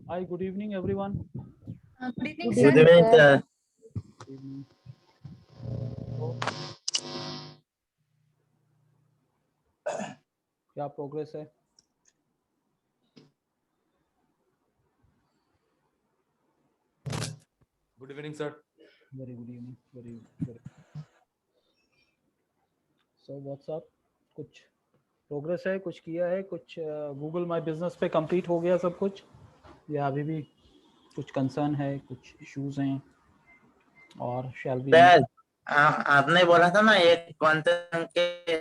Hi, good evening, everyone. Good evening, Good sir. evening, sir. Good evening. तो क्या progress है? Good evening, sir. Very good evening. Very. So what's up? कुछ progress है? कुछ किया है? कुछ गूगल माय बिजनेस पे कंप्लीट हो गया सब कुछ? या अभी भी कुछ कंसर्न है? कुछ इश्यूज हैं? और शैल बी सर, आपने बोला था ना एक क्वांटम के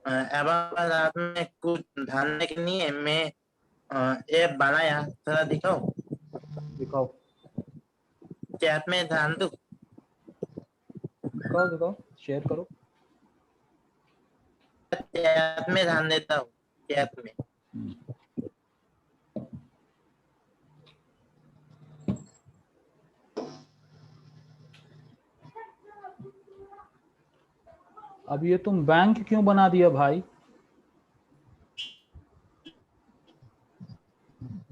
अबाउट आपने कुछ ढालने के लिए मैं ऐप बनाया, थोड़ा दिखाओ। दिखाओ चैट में ध्यान दो। दिखाओ शेयर करो। चैट में ध्यान देता हूँ, चैट में। अब ये तुम बैंक क्यों बना दिया भाई?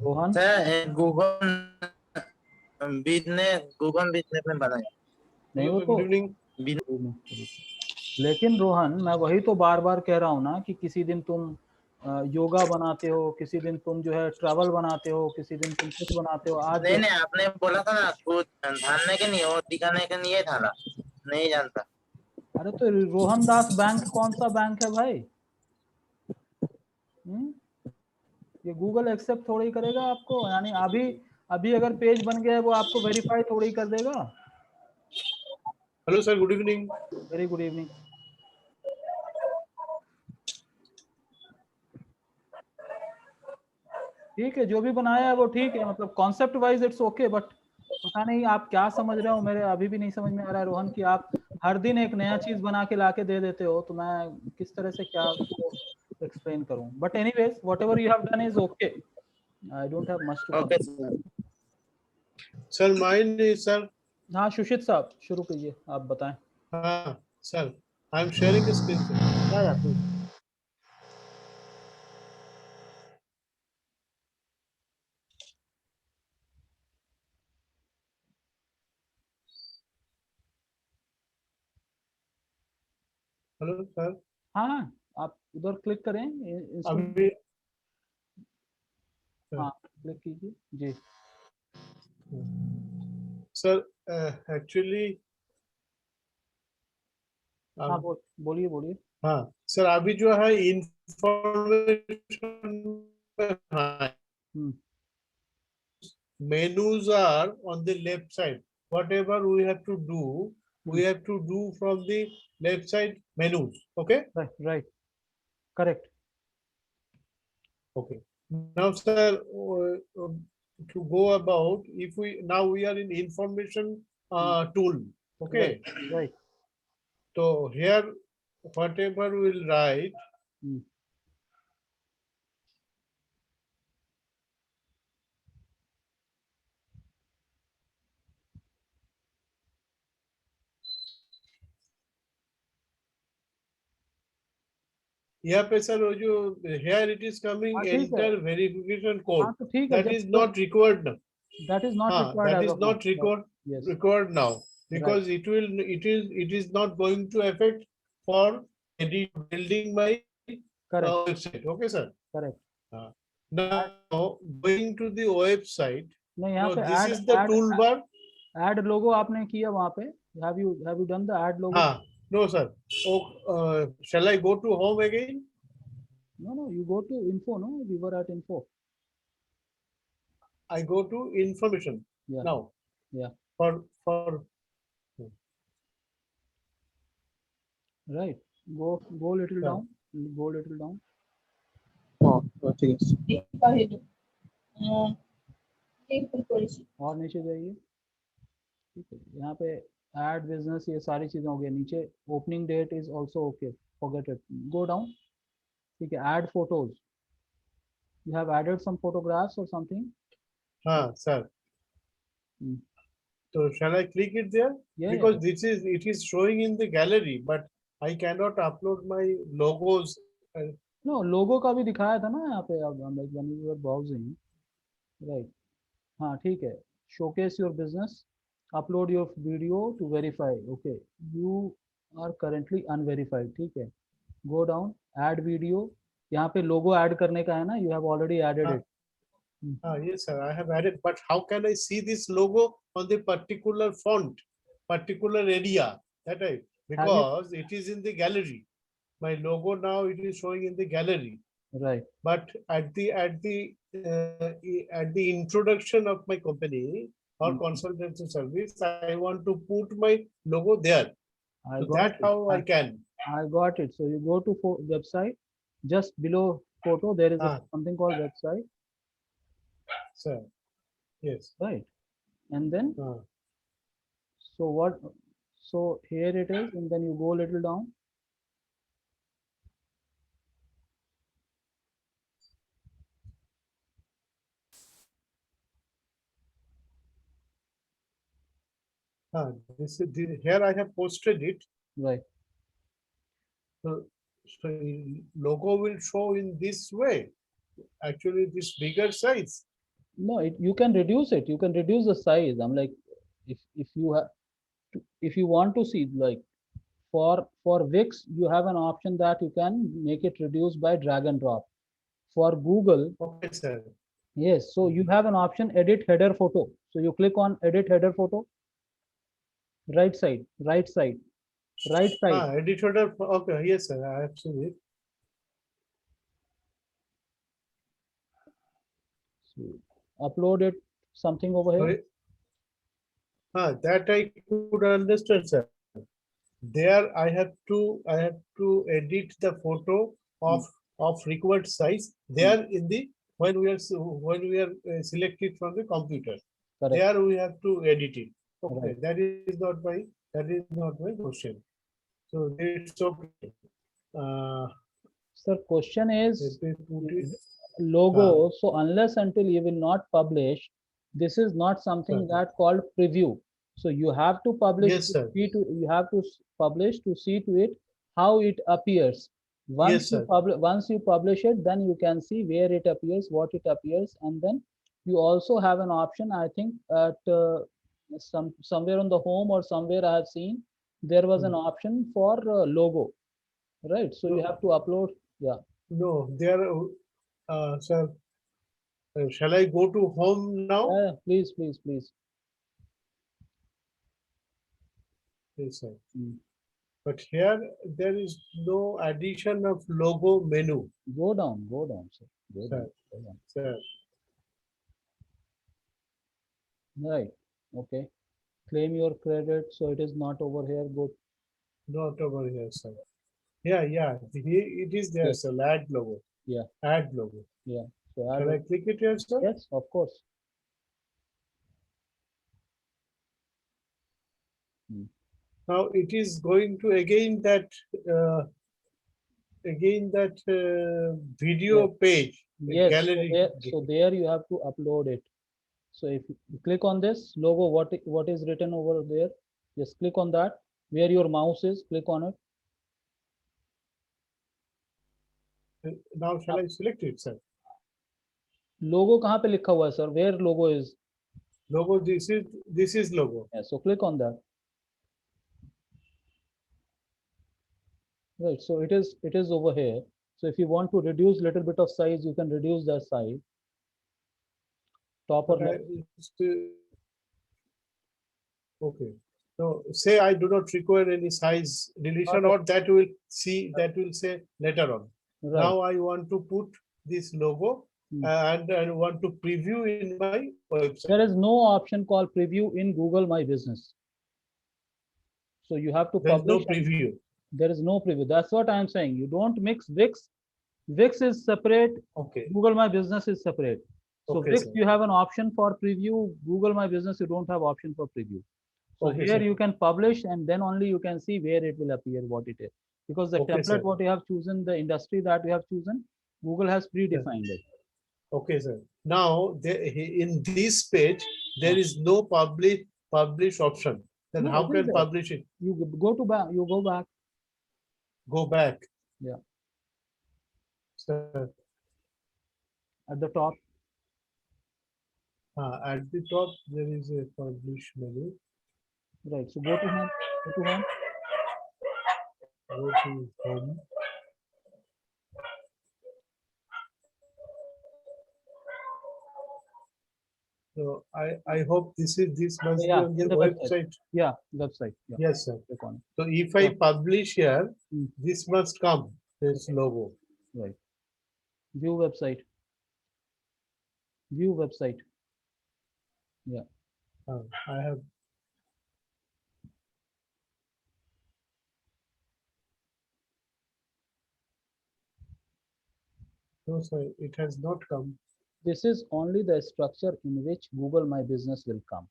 रोहन सर गूगल बिजनेस में बनाया। नहीं वो तो Good evening. लेकिन रोहन मैं वही तो बार बार कह रहा हूँ ना कि किसी दिन तुम योगा बनाते हो, किसी दिन तुम जो है ट्रैवल बनाते हो, किसी दिन तुम कुछ बनाते हो। आज नहीं, आपने बोला था ना कुछ ढालने के लिए और दिखाने के लिए था ना, नहीं जानता। अरे तो रोहन दास बैंक कौन सा बैंक है भाई? ये गूगल एक्सेप्ट थोड़ी करेगा आपको, यानी अभी अभी अगर पेज बन गया है वो आपको वेरीफाई थोड़ी कर देगा। Hello, sir. Good evening. Very good evening. ठीक है, जो भी बनाया है वो ठीक है, मतलब concept wise it's okay, but पता नहीं आप क्या समझ रहे हो, मेरे अभी भी नहीं समझ में आ रहा है रोहन कि आप हर दिन एक नया चीज बना के लाके दे देते हो, तो मैं किस तरह से क्या उसको एक्सप्लेन करूं। But anyways whatever you have done is okay, I don't have much to okay comment. Sir. Sir, mine is sir. हाँ सुशीत साहब शुरू कीजिए, आप बताएं। Sir, I am sharing a screen. Sir. या प्लीज। Hello, sir. हाँ हाँ, आप उधर क्लिक करें अभी हाँ क्लिक कीजिए जी। sir, actually हाँ बोलिए बोलिए। हाँ सर, अभी जो है information hmm menus are on the left side. Whatever we have to do, we hmm have to do from the left side menus. Okay. Right correct. Okay. Now, sir, to go about, if we now we are in information tool. Right Okay. Right. So here, whatever we'll write, यहाँ पे sir वो जो here it is coming हाँ ठीक है। enter verification code. हाँ तो ठीक है, That जब is जो not required now. That is not required That as is of now. not yes required now right because it is not going to affect for building my correct website. Okay, sir. Correct. Now going to the website. नहीं यहाँ So पे this add is the add toolbar. Add logo आपने किया वहाँ पे, have you done the add logo? No, sir. Oh, shall I go to home again? No you go to info, no we were at info. I go to information या now या for right. Go little yeah. Down, go little down. ঠিক আছে। और नीचे जाइए। ठीक है, यहाँ पे ऐड बिजनेस ये सारी चीजें हो गई। नीचे opening date is also okay, forget it, go down. ठीक है, add photos, you have added some photographs और something. Sir. So shall I click it there? Yeah, Because it is showing in the gallery, but I cannot upload my logos. No logo का भी दिखाया था ना यहाँ पे, अब हम like when we were browsing, right. हाँ ठीक है, showcase your business, upload your video to verify. Okay, you are currently unverified. ठीक है, go down, add video. यहाँ पे logo add करने का है ना, you have already added Ah, it. Hmm. yes, sir. I have added, but how can I see this logo on the particular font, particular area? That I, Have you? because it is in the gallery. My logo now it is showing in the gallery. Right. But at the introduction of my company or Hmm. consultancy service, I want to put my logo there. I So got that it. how I can. I got it. So you go to website, just below photo there is Ah, something called website, sir. Yes. right? And then Ah, so what? So here it is, and then you go a little down. this is here I have posted it. Right. So, so logo will show in this way. Actually, this bigger size. No, you can reduce it. You can reduce the size. I'm like, if you have, if you want to see like for Wix, you have an option that you can make it reduce by drag and drop. For Google, Okay, sir. yes. So you have an option edit header photo. So you click on edit header photo. Right side, right side, right side. Editor. Okay, yes, sir. I have seen it. So upload it something over here. That I could understand, sir. There I have to edit the photo of required size there in the when we are selected from the computer. Correct. There we have to edit it. Okay, Right. that is not my question. So it's okay. Sir, question Let is me put it. logo. So unless until you will not publish, this is not something Sir. that called preview. So you have to publish Yes, sir. you have to publish to see to it how it appears. Yes, sir. Once you publish it, then you can see where it appears, what it appears, and then you also have an option. I think at somewhere on the home or somewhere I have seen there was an option for logo, right? So you No. have to upload. Yeah. No, there, sir. Shall I go to home now? Please, please, please. Yes, sir. Mm. But here there is no addition of logo menu, Go down, sir. Go sir. down, go down. Sir. Right. Okay. Claim your credit. So it is not over here. Go. Not over here, sir. Yeah. It is there, Yes. sir. Add logo. Yeah. Add logo. Yeah. So add Shall I it. click it here, sir? Yes, of course. Mm. Now it is going to uh, video Yes. page, the Yes. gallery. So there you have to upload it. So if you click on this logo, what is written over there? Just click on that. Where your mouse is, click on it. Now shall I select it, sir? Logo कहाँ पे लिखा हुआ है sir? Where logo is? Logo. This is logo. Yeah, so click on that. Right. So it is over here. So if you want to reduce little bit of size, you can reduce that size. Top or But left. Okay. So say I do not require any size deletion, or that will say later on. Right. Now I want to put this logo and I want to preview in my website. There is no option called preview in Google My Business. So you have to There is no publish. preview. There is no preview. That's what I am saying. You don't mix Wix. Wix is separate. Okay. Google My Business is separate. So Okay, Wix, sir. you have an option for preview. Google My Business, you don't have option for preview. So Okay, here sir. you can publish, and then only you can see where it will appear, what it is. Because the Okay, sir. template what you have chosen, the industry that you have chosen, Google has predefined it. Okay, sir. Now in this page there is no publish option. Then No, how it is can there. publish it? You go to back. You go back. Go back. Yeah. Sir. At the top. At the top there is a publish menu. Right. So go to home. Go to home. Go to home. So I hope this must be Yeah, on the the website. website. Yeah, website. Yeah. Yes, sir. Click on it. So if I publish here, Hmm. this must come, this logo. Right. View website. View website. Yeah. I have. No, sir, it has not come. This is only the structure in which Google My Business will come.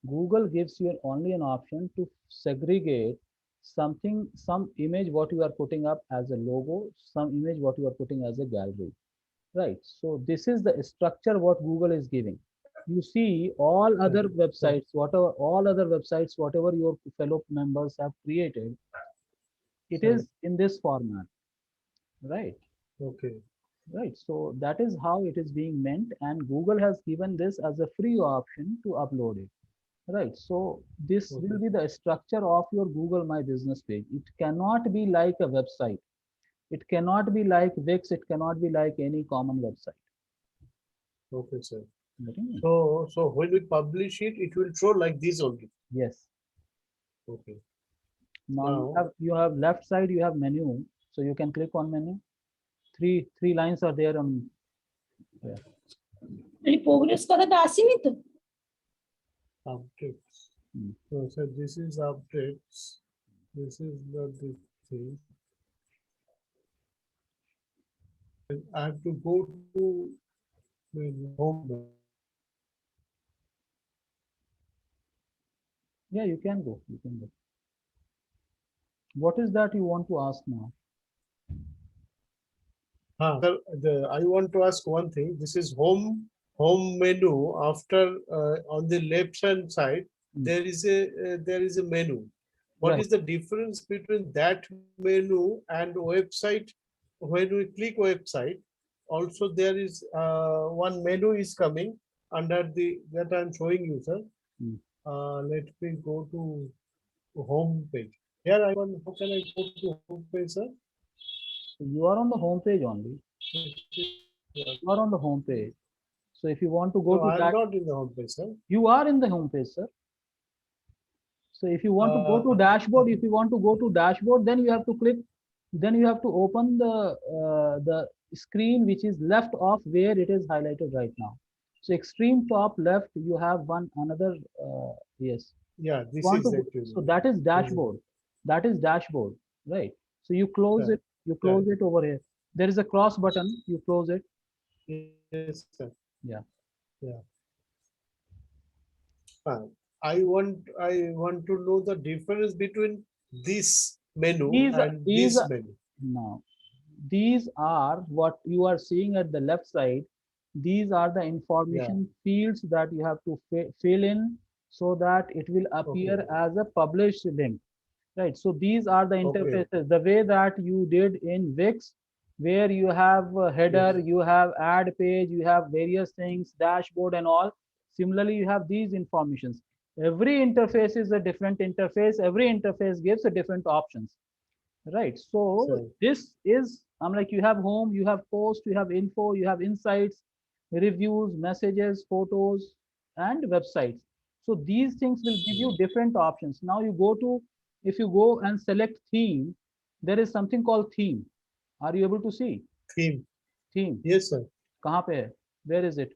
Google gives you only an option to segregate something, some image what you are putting up as a logo, some image what you are putting as a gallery. Right. So this is the structure what Google is giving. You see all other websites, whatever your fellow members have created, it is in this format. Right. Okay. Right. So that is how it is being meant, and Google has given this as a free option to upload it. Right. So this will be the structure of your Google My Business page. It cannot be like a website. It cannot be like Wix. It cannot be like any common website. Okay, sir. Getting it? So when we publish it, it will show like this only. Yes. Okay. Now Now- you have left side, you have menu. So you can click on menu. Three lines are there on. এই progress কথাটা আসেনি তো Updates. Hmm. So, sir, this is updates. This is not the thing. And I have to go to the home. Yeah, you can go. You can go. What is that you want to ask now? Sir, I want to ask one thing. This is home menu. After on the left hand side, Hmm. there is a menu. What Right. is the difference between that menu and website? When we click website, also there is one menu is coming under the that I'm showing you, sir. Hmm. Let me go to home page. Here I want. How can I go to home page, sir? So you are on the home page only. You are on the home page. So if you want to go No, to I'm that, not in the home page, sir. you are in the home page, sir. So if you want to go to Uh, dashboard, if you want to go to dashboard, then you have to click, then you have to open the screen which is left of where it is highlighted right now. So extreme top left, you have another yes. Yeah, this Want is to go- actually. so that is dashboard. That is dashboard, right? So you close Right. it. You close it over here. There is a cross button. You close it. Yes, sir. Yeah. Yeah. I want to know the difference between this menu and These this are- menu. Now, these are what you are seeing at the left side. These are the information fields that you have to fill in so that it will appear as a published link. Right. So these are the interfaces, the way that you did in Wix, where you have a header, Yes. you have ad page, you have various things, dashboard and all. Similarly, you have these informations. Every interface is a different interface. Every interface gives a different options. Right. So Sure. this is, I'm like, you have home, you have post, you have info, you have insights, reviews, messages, photos, and websites. So these things will give you different options. Now you go to, if you go and select theme, there is something called theme. Are you able to see Theme. theme? Yes, sir. Kahan pe hai? Where is it?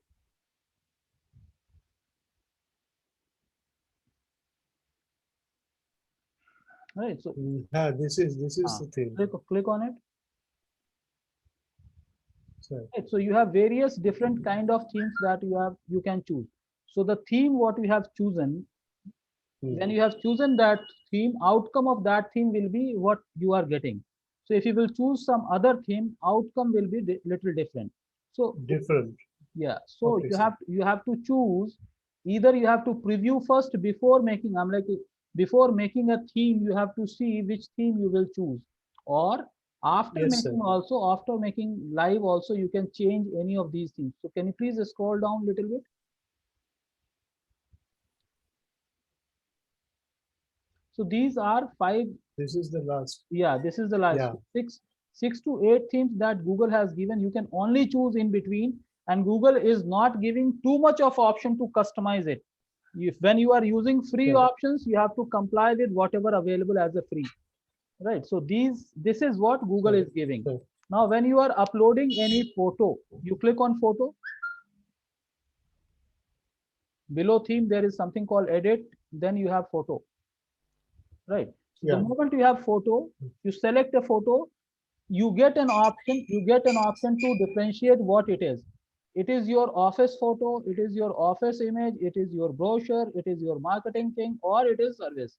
Right. So Yeah, this is the thing. click on it. Sir. Right, so you have various different kind of themes that you can choose. So the theme what we have chosen, when you have chosen that theme, outcome of that theme will be what you are getting. So if you will choose some other theme, outcome will be little different. So Different. yeah, so Okay, you have to choose, either you have to preview first before making, I'm like, before making a theme, you have to see which theme you will choose, or after Yes, sir. making also, after making live also, you can change any of these things. So can you please scroll down a little bit? So these are 5. This is the last. Yeah, this is the last. Yeah. Six to 8 themes that Google has given. You can only choose in between, and Google is not giving too much of option to customize it. When you are using free Right. options, you have to comply with whatever available as a free, right? So this is what Google Right. is giving. Right. Now, when you are uploading any photo, you click on photo. Below theme, there is something called edit. Then you have photo, right? So the Yeah. moment you have photo, you select a photo, you get an option. You get an option to differentiate what it is. It is your office photo, it is your office image, it is your brochure, it is your marketing thing, or it is service.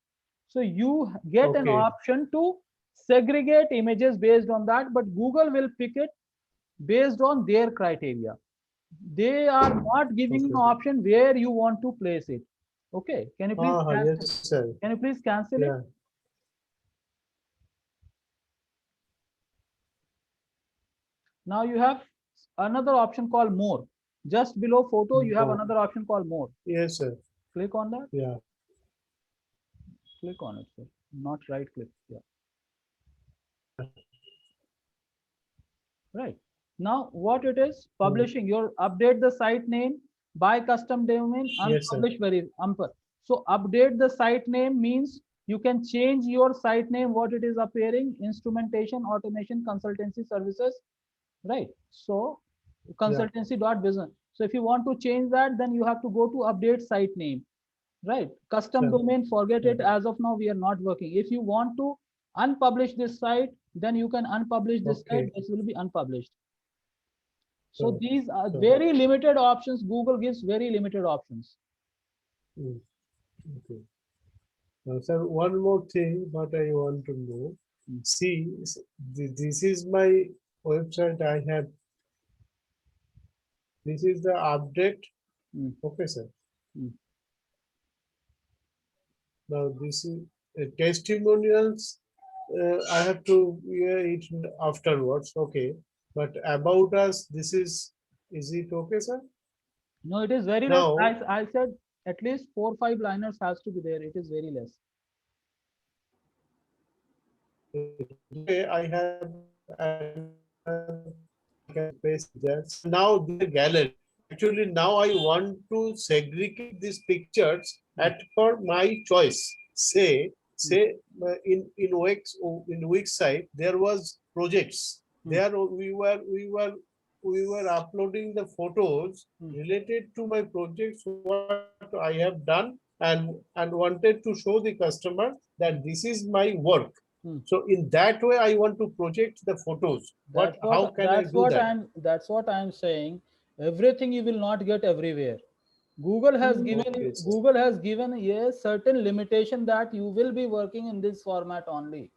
So you get an Okay. option to segregate images based on that, but Google will pick it based on their criteria. They are not giving an Okay. option where you want to place it. Okay, can you please cancel, Yes, sir. can you please cancel it? Yeah. Now you have another option called more. Just below photo, you have More. another option called more. Yes, sir. Click on that. Yeah. Click on it, sir. Not right click. Yeah. Right. Now what it is, publishing, your update the site name, buy custom domain, Yes, sir. unpublish very so update the site name means you can change your site name, what it is appearing, instrumentation, automation, consultancy services, right? So consultancy.business. So if you want to change that, then you have to go to update site name, right? Custom Yeah. domain, forget it. As of now, we are not working. If you want to unpublish this site, then you can unpublish this site. Okay. This will be unpublished. So So, these are so- very limited options. Google gives very limited options. Mm. Okay. Now, sir, one more thing what I want to know. Mm. See, this is my website. I have. This is the update. Mm. Okay, sir. Mm. Now this is testimonials. I have to hear it afterwards. Okay, but about us, this is it okay, sir? No, it is very less. Now, I said at least 4 or 5 liners has to be there. It is very less. I have I can paste there. So now the gallery. Actually, now I want to segregate these pictures at for my choice. Say in Wix site there was projects. There we were uploading the photos related to my projects, what I have done, and wanted to show the customer that this is my work. So in that way, I want to project the photos. How can I do that? That's what I'm saying. Everything you will not get everywhere. Google has given Okay, sir. Google has given a certain limitation that you will be working in this format only.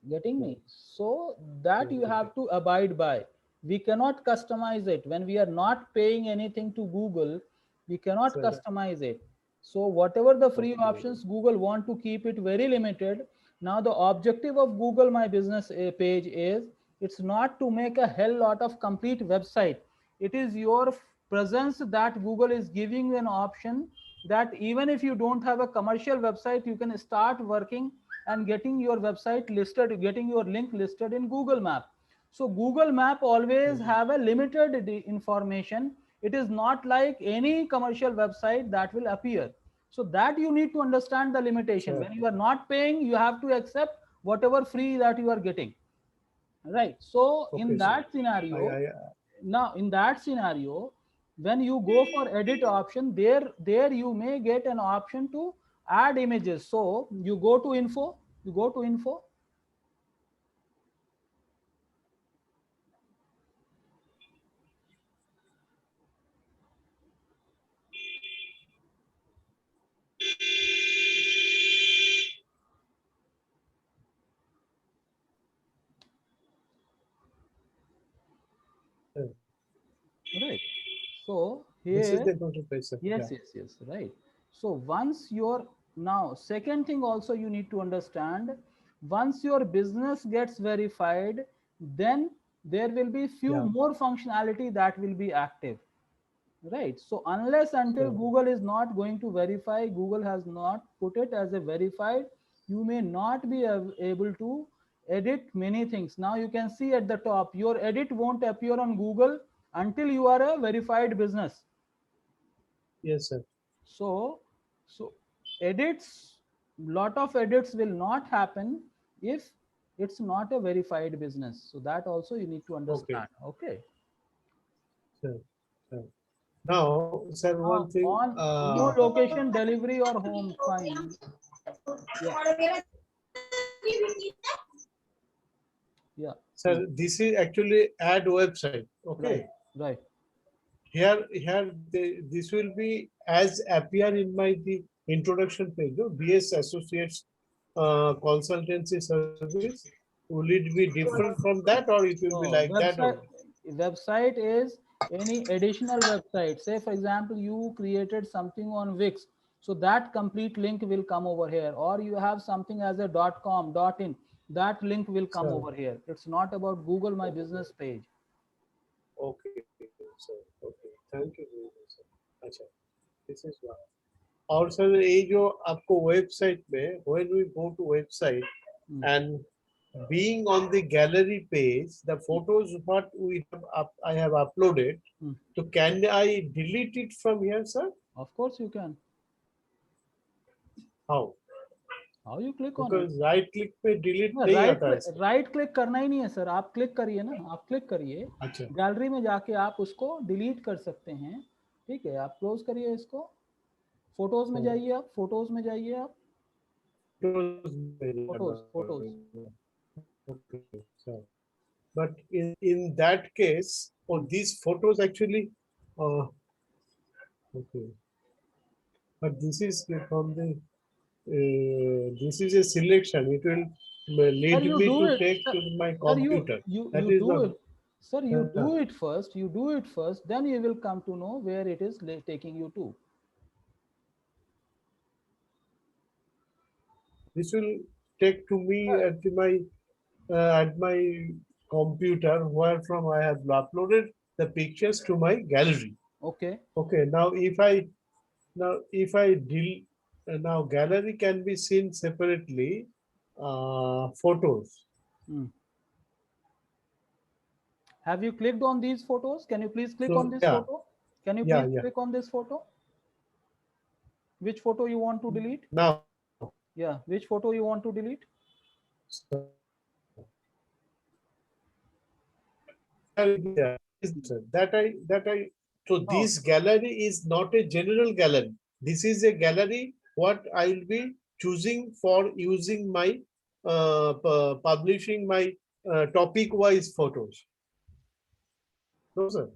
Getting me? So that you have to abide by. We cannot customize it. When we are not paying anything to Google, we cannot Sir. customize it. So whatever the free options, Google want to keep it very limited. Now the objective of Google My Business page is, it's not to make a hell lot of complete website. It is your presence that Google is giving you an option that even if you don't have a commercial website, you can start working and getting your website listed, getting your link listed in Google Map. So Google Map always have a limited information. It is not like any commercial website that will appear. So that you need to understand the limitation. Sure. When you are not paying, you have to accept whatever free that you are getting. Right. So in that scenario, now in that scenario, when you go for edit option, there you may get an option to add images. So you go to info, right? So This is here, the total price. yes, right. So once your, now second thing also you need to understand, once your business gets verified, then there will be few more functionality that will be active. Right. So unless until Yeah. Google is not going to verify, Google has not put it as a verified, you may not be able to edit many things. Now you can see at the top, your edit won't appear on Google until you are a verified business. Yes, sir. So edits, lot of edits will not happen if it's not a verified business. So that also you need to Okay. understand. Okay. Sure. Sure. Now, sir, one thing. On no location, delivery or home, fine. Yeah, yeah, Sir, this is actually ad website. right, Okay. right. Here, this will be as appear in my the introduction page. No? BS Associates Consultancy Service. Will it be different from that, or it will be No, like that only? website is any additional website. Say for example, you created something on Wix, so that complete link will come over here, or you have something as a .com, .in, that link will come Sir. over here. It's not about Google My Business page. Okay, sir. Okay. Thank you very much, sir. अच्छा, this is one. और sir ये जो आपको website में when we go to website Hmm. and being on the gallery page, the photos what we have I have uploaded, Hmm. so can I delete it from here, sir? Of course you can. How? How you click on it? Because right click पे delete नहीं right आता है sir. Right click करना ही नहीं है sir, आप click करिए ना, आप क्लिक करिए, अच्छा. गैलरी में जाके आप उसको डिलीट कर सकते हैं। ठीक है, आप क्लोज करिए इसको, फोटोज में जाइए, आप फोटोज में जाइए, आप photos. Okay, sir. But in that case, for these photos actually, okay. But this is from the this is a selection. It will lead sir you me do to it, take to my sir you computer. You That you is do not. It, sir you do it first, you do it first, then you will come to know where it is taking you to. This will take to me at my computer, where from I have uploaded the pictures to my gallery. Okay. Okay. Now if I deal now gallery can be seen separately. Photos. Hmm. Have you clicked on these photos? Can you please click So on this yeah, photo? Can you yeah, please yeah. click on this photo? Which photo you want to delete? Now. Yeah, which photo you want to delete? So, that I so No. this gallery is not a general gallery. This is a gallery what I will be choosing for using my publishing my topic wise photos. No, sir.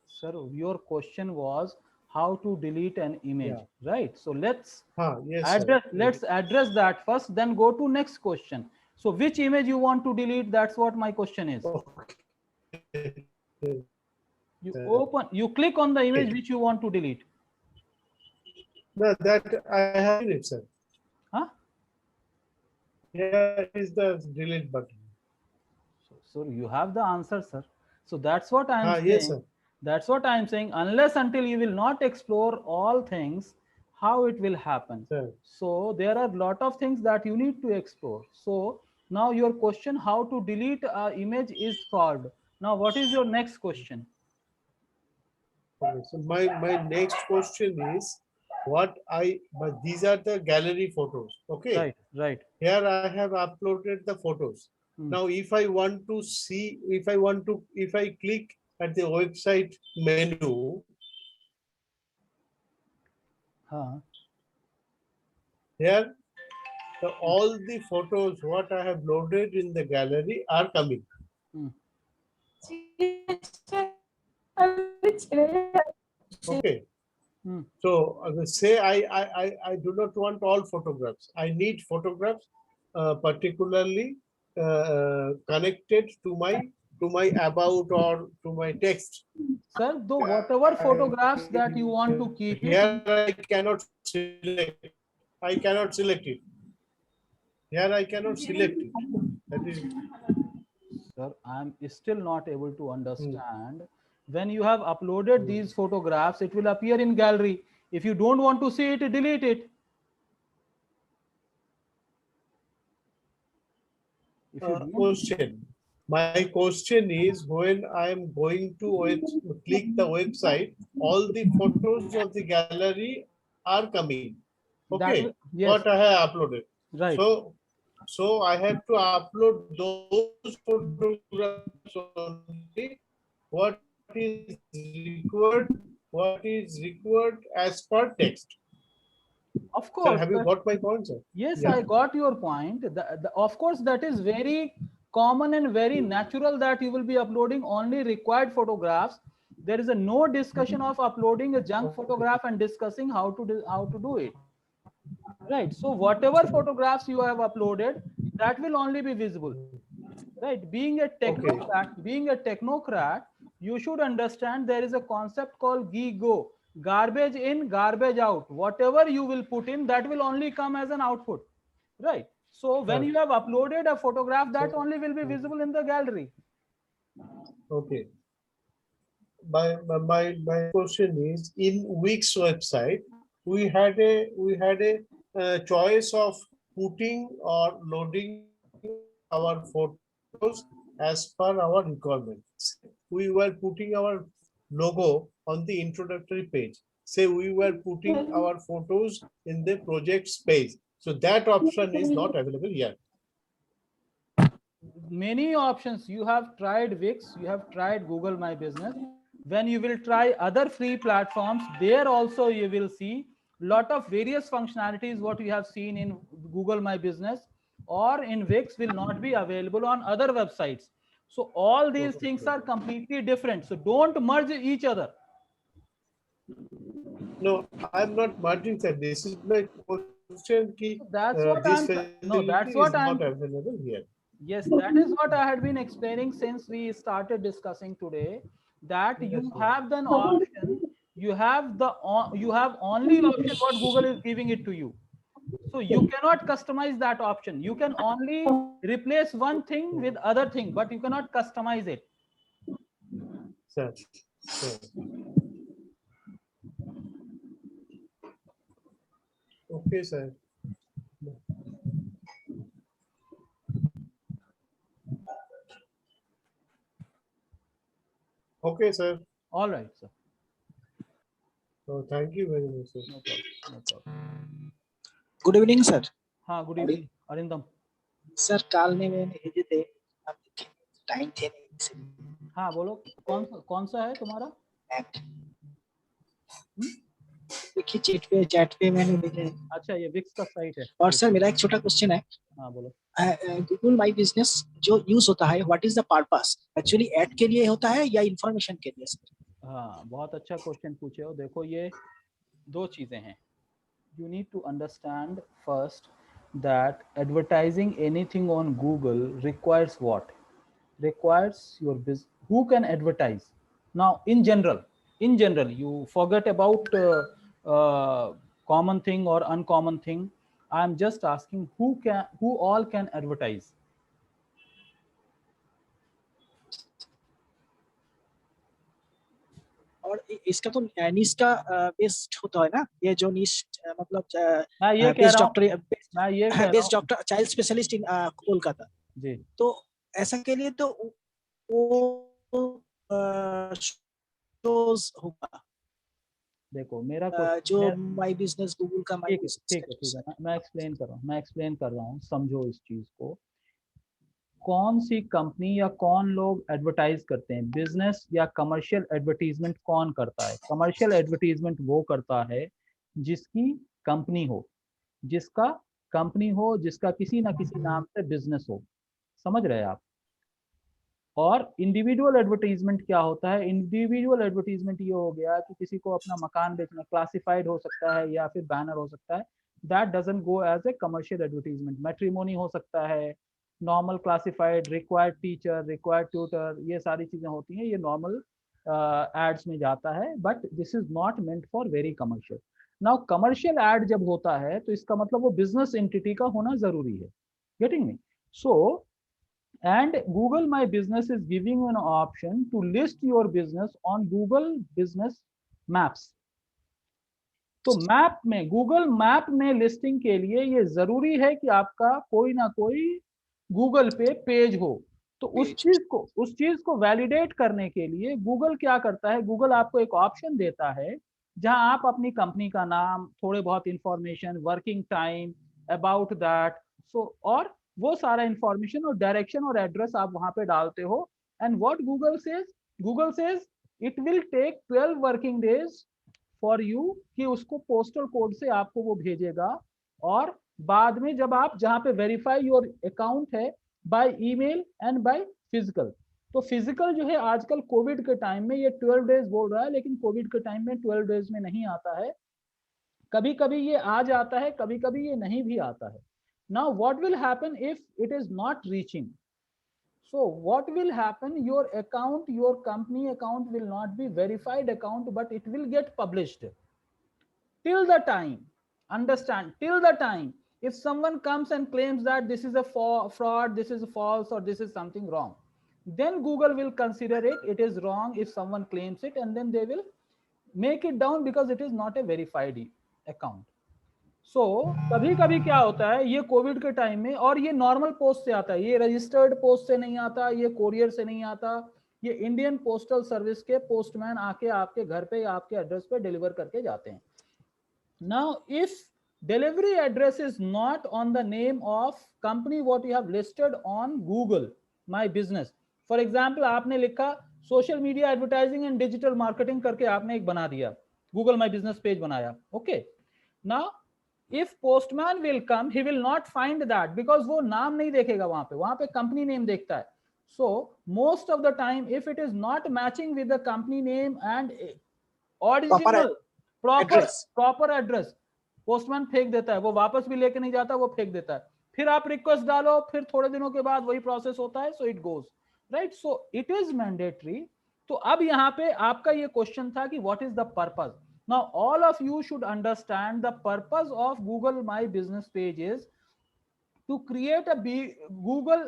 Sir, your question was how to delete an image, Yeah. right? So let's Yes, address, sir. let's address that first, then go to next question. So which image you want to delete? That's what my question is. Okay. You open, you click on the image which you want to delete. No, that I have seen it, sir. Huh? Here is the delete button. So you have the answer, sir. So that's what I am saying. Yes, sir. That's what I am saying. Unless until you will not explore all things, how it will happen. Sir. So there are a lot of things that you need to explore. So now your question, how to delete an image, is solved. Now what is your next question? Okay, so my next question is but these are the gallery photos. Okay. Right, right. Here I have uploaded the photos. Now if I want to see, if I click at the website menu, here all the photos what I have loaded in the gallery are coming. Okay. So say I do not want all photographs. I need photographs particularly connected to my about or to my text. Sir, though whatever photographs that you want to keep here, I cannot select. I cannot select it. Here I cannot select it. That is. Sir, I am still not able to understand. when you have uploaded these photographs, it will appear in gallery. If you don't want to see it, delete it. If you don't, Question. My question is, when I am going to click the website, all the photos of the gallery are coming. that Okay, will, yes, what I have uploaded. right. So I have to upload those photographs only. What is required as per text. Of Sir, course. have you got my point, sir? Yes, Yeah. I got your point. Of course, that is very common and very natural that you will be uploading only required photographs. There is a no discussion of uploading a junk photograph and discussing how to do it. Right. So whatever photographs you have uploaded, that will only be visible. Right. Being a technocrat, you should understand there is a concept called GIGO, garbage in, garbage out. Whatever you will put in, that will only come as an output. Right. So when you have uploaded a photograph, that only will be visible in the gallery. Okay. My question is, in Wix website, we had a choice of putting or loading our photos as per our requirements. We were putting our logo on the introductory page. Say we were putting our photos in the projects page. So that option is not available yet. Many options. You have tried Wix, you have tried Google My Business. When you will try other free platforms, there also you will see lot of various functionalities what you have seen in Google My Business or in Wix will not be available on other websites. So all these things are completely different. So don't merge each other. No, I'm not merging, sir. This is my question. That's what This I'm facility that's is what not I'm available here. Yes, that is what I had been explaining since we started discussing today, that Yes, you sir. have an option, you have only option what Google is giving it to you. So you cannot customize that option. You can only replace one thing with other thing, but you cannot customize it. Sir, sir. Okay, sir. Okay, sir. All right, sir. So thank you very much, sir. No problem. No problem. Good evening sir हाँ, good evening, Arindam. Sir काल ने मैंने भेजे थे आप time थे नहीं से हाँ, बोलो कौन सा है तुम्हारा? नेट देखिए चैट पे मैंने भेजे हैं। अच्छा, ये विक्स का साइट है। और सर मेरा एक छोटा क्वेश्चन है। हाँ, बोलो। गूगल माई बिजनेस जो यूज होता है what is the purpose, actually add के लिए होता है या इंफॉर्मेशन के लिए सर? हाँ, बहुत अच्छा क्वेश्चन पूछे हो। देखो, ये दो चीजें हैं। You need to understand first that advertising anything on Google requires what? Requires your business. Who can advertise? Now, in general, you forget about common thing or uncommon thing. I'm just asking who all can advertise? और इसका तो निश का based होता है ना, ये जो निश मतलब मैं ये कह रहा हूँ, best doctor child specialist in Kolkata ji. तो ऐसा के लिए तो वो शोज होगा। देखो, मेरा जो माय बिजनेस गूगल का माय बिजनेस ठीक है, मैं एक्सप्लेन कर रहा हूँ, समझो इस चीज को। कौन सी कंपनी या कौन लोग एडवर्टाइज करते हैं? बिजनेस या कमर्शियल एडवर्टीजमेंट कौन करता है? कमर्शियल एडवर्टीजमेंट वो करता है जिसकी कंपनी हो, जिसका किसी ना किसी नाम से बिजनेस हो। समझ रहे हैं आप? और इंडिविजुअल एडवर्टीजमेंट क्या होता है? इंडिविजुअल एडवर्टीजमेंट ये हो गया कि किसी को अपना मकान बेचना, क्लासिफाइड हो सकता है या फिर बैनर हो सकता है। That doesn't go as a commercial advertisement. Matrimony हो सकता है, normal classified, required teacher, required tutor, ये सारी चीजें होती हैं, ये नॉर्मल एड्स में जाता है, but this is not meant for very commercial. Now commercial ad जब होता है तो इसका मतलब वो बिजनेस एंटिटी का होना जरूरी है। Getting me? So And Google My Business is giving you an option to list your business on Google Business Maps. तो मैप में, गूगल मैप में लिस्टिंग के लिए ये जरूरी है कि आपका कोई ना कोई गूगल पे पेज हो। तो उस चीज को वैलिडेट करने के लिए गूगल क्या करता है, गूगल आपको एक ऑप्शन देता है जहां आप अपनी कंपनी का नाम, थोड़े बहुत information, working time, about that, so और वो सारा इंफॉर्मेशन और डायरेक्शन और एड्रेस आप वहां पे डालते हो। And what Google says it will take 12 working days for you, कि उसको पोस्टल कोड से आपको वो भेजेगा। और बाद में जब आप जहां पे वेरीफाई योर अकाउंट है by email and by physical, तो फिजिकल जो है आजकल कोविड के टाइम में ये 12 डेज बोल रहा है, लेकिन कोविड के टाइम में 12 डेज में नहीं आता है, कभी कभी ये आ जाता है, कभी कभी ये नहीं भी आता है। Now what will happen if it is not reaching? So what will happen, your account, your company account will not be verified account, but it will get published till the time, understand, till the time if someone comes and claims that this is a fraud, this is false, or this is something wrong, then Google will consider it is wrong if someone claims it, and then they will make it down because it is not a verified account. सो कभी कभी क्या होता है, ये Covid के time में, और ये नॉर्मल पोस्ट से आता है, ये रजिस्टर्ड पोस्ट से नहीं आता, ये कोरियर से नहीं आता, ये इंडियन पोस्टल सर्विस के पोस्टमैन आके आपके घर पे या आपके एड्रेस पे डिलीवर करके जाते हैं। Now if delivery address is not on the name of company what you have listed on Google my business, for example आपने लिखा social media advertising and digital marketing करके आपने एक बना दिया, गूगल माय बिजनेस पेज बनाया, okay. Now if postman will come, he will not find that because वो नाम नहीं देखेगा वहां पे कंपनी नेम देखता है। so most of the time if it is not matching with the company name and original proper address, postman फेंक देता है, वो वापस भी लेके नहीं जाता, वो फेंक देता है। फिर आप रिक्वेस्ट डालो, फिर थोड़े दिनों के बाद वही प्रोसेस होता है, so it goes right, so it is mandatory। तो अब यहाँ पे आपका ये क्वेश्चन था कि what is the purpose? Now all of you should understand the purpose of Google My Business page is to create a Google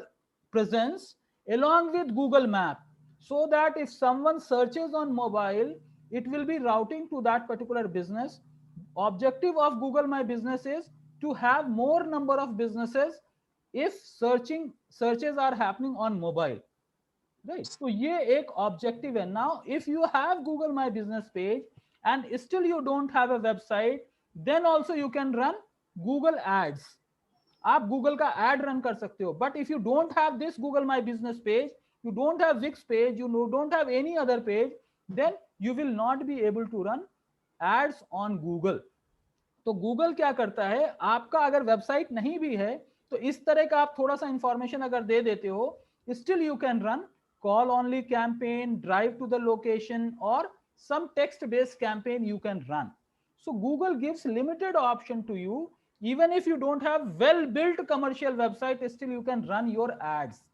presence along with Google Map, so that if someone searches on mobile, it will be routing to that particular business. Objective of Google My Business is to have more number of businesses if searches are happening on mobile, right? So ये एक objective है। Now if you have Google My Business page and still you don't have a website, then also you can run Google ads, आप Google का ad run कर सकते हो। but if you don't have this Google My Business page, you don't have Wix page, you don't have any other page, then you will not be able to run ads on Google। तो Google क्या करता है, आपका अगर website नहीं भी है तो इस तरह का आप थोड़ा सा इंफॉर्मेशन अगर दे देते हो, still you can run call only campaign, drive to the location, or some text based campaign you can run। so Google gives limited option to you, even if you don't have well built commercial website, still you can run your ads।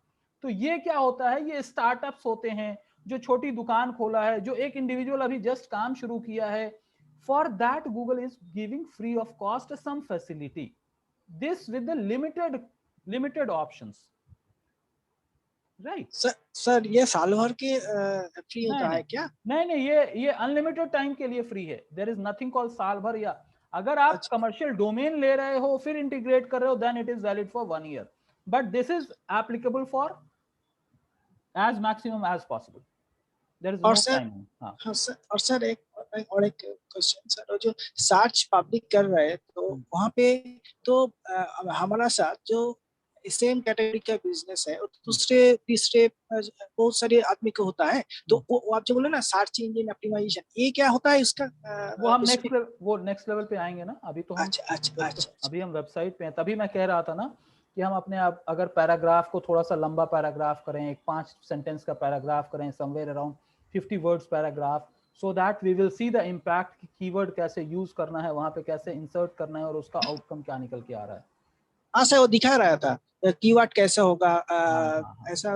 तो ये क्या होता है, ये startups होते हैं जो छोटी दुकान खोला है, जो एक इंडिविजुअल अभी जस्ट काम शुरू किया है, for that Google is giving free of cost some facility, this with the limited options, right? Sir ये साल भर के फ्री होता है क्या? नहीं, ये अनलिमिटेड टाइम के लिए फ्री है। देयर इज नथिंग कॉल्ड साल भर, या अगर आप कमर्शियल डोमेन ले रहे हो फिर इंटीग्रेट कर रहे हो, then it is valid for 1 year, but this is applicable for as maximum as possible, there is no time. हाँ सर, और सर एक क्वेश्चन सर, जो सर्च पब्लिक कर रहे हैं तो वहाँ पे तो हमारा साथ जो सेम कैटेगरी का बिजनेस है, दूसरे तीसरे बहुत सारे आदमी को होता है, तो वो आप जो बोले ना सर्च इंजन ऑप्टिमाइजेशन, ये क्या होता है इसका? वो हम नेक्स्ट लेवल पे आएंगे ना, अभी तो हम अभी हम वेबसाइट पे हैं। तभी मैं कह रहा था ना कि हम अपने आप अगर पैराग्राफ को थोड़ा सा लंबा पैराग्राफ करें, एक 5 सेंटेंस का पैराग्राफ करें, somewhere around 50 words paragraph, so that we will see the impact कि कीवर्ड कैसे यूज करना है, वहां पे कैसे इंसर्ट करना है और उसका आउटकम क्या निकल के आ रहा है। हाँ सर, वो दिखा रहा था कीवर्ड कैसे होगा, ऐसा।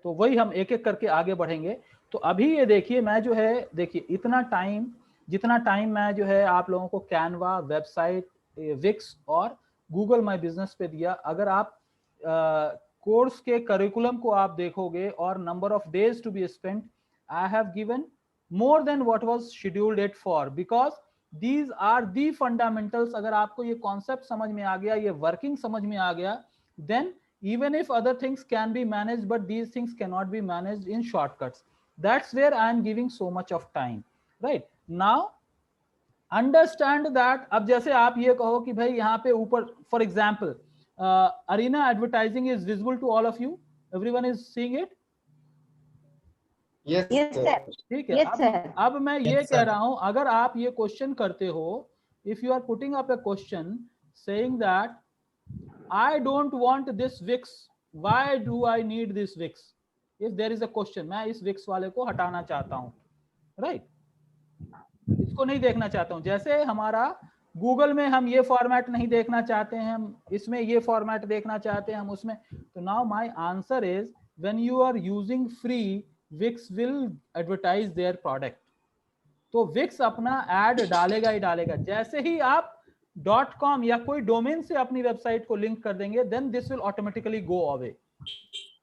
तो वही हम एक एक करके आगे बढ़ेंगे। तो अभी ये देखिए, मैं जो है देखिए जितना टाइम मैं जो है आप लोगों को कैनवा, वेबसाइट, विक्स और गूगल माय बिजनेस पे दिया, अगर आप कोर्स के करिकुलम को आप देखोगे और number of days to be spent, I have given more than what was scheduled it for, because these are the fundamentals. अगर आपको ये कॉन्सेप्ट समझ में आ गया, ये वर्किंग समझ में आ गया, then even if other things can be managed, but these things cannot be managed in shortcuts. That's where I am giving so much of time. Right now understand that. अब जैसे आप ये कहो कि भाई यहाँ पे ऊपर for example arena advertising is visible to all of you, everyone is seeing it. Yes, Yes, sir. ठीक है. Yes, sir. अब मैं ये Yes, कह sir. रहा हूं, अगर आप ये क्वेश्चन करते हो, if you are putting up a question saying that I don't want this Wix, why do I need this Wix? If there is a question, मैं इस Wix वाले को हटाना चाहता हूं, right? इसको नहीं देखना चाहता हूं. जैसे हमारा गूगल में हम ये फॉर्मेट नहीं देखना चाहते हैं, हम इसमें ये फॉर्मेट देखना चाहते हैं, हम उसमें. तो now my answer is when you are using free, Wix will advertise their product. तो Wix अपना एड डालेगा ही डालेगा. जैसे ही आप .com या कोई डोमेन से अपनी वेबसाइट को लिंक कर देंगे, then this will automatically go away,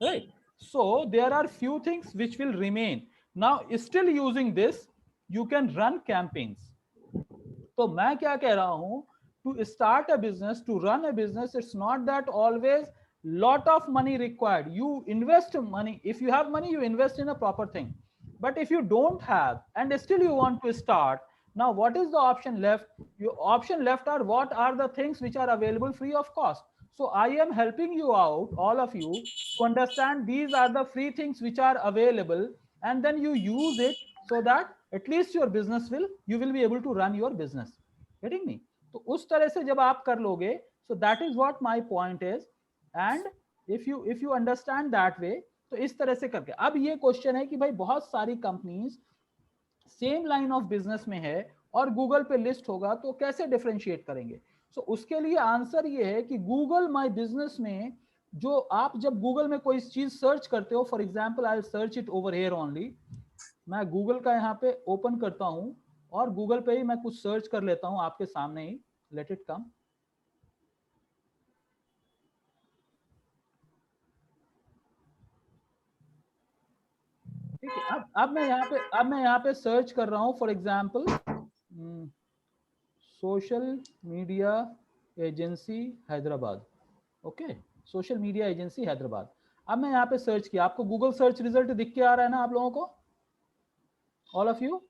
right? So there are few things which will remain. Now still using this you can run campaigns. तो मैं क्या कह रहा हूं, to start a business, to run a business, it's not that always lot of money required. You invest money. If you have money, you invest in a proper thing. But if you don't have and still you want to start, now what is the option left? Your option left are what are the things which are available free of cost. So I am helping you out, all of you, to understand these are the free things which are available, and then you use it so that at least your business you will be able to run your business. Getting me? तो उस तरह से जब आप कर लोगे, so that is what my point is. And if you understand that way, तो इस तरह से करके. अब ये क्वेश्चन है कि भाई बहुत सारी companies same line of business में है और गूगल पे लिस्ट होगा, तो कैसे डिफरेंशिएट करेंगे? सो उसके लिए आंसर ये है कि गूगल माय बिजनेस में जो आप जब गूगल में कोई चीज सर्च करते हो, for example I will search it over here only. मैं गूगल का यहाँ पे ओपन करता हूं और गूगल पे ही मैं कुछ सर्च कर लेता हूं आपके सामने ही. Let it come. ठीक है. अब मैं यहाँ पे सर्च कर रहा हूँ, for example social media agency Hyderabad. Okay, social media agency Hyderabad. अब मैं यहाँ पे सर्च किया, आपको गूगल सर्च रिजल्ट दिख के आ रहा है ना आप लोगों को, all of you?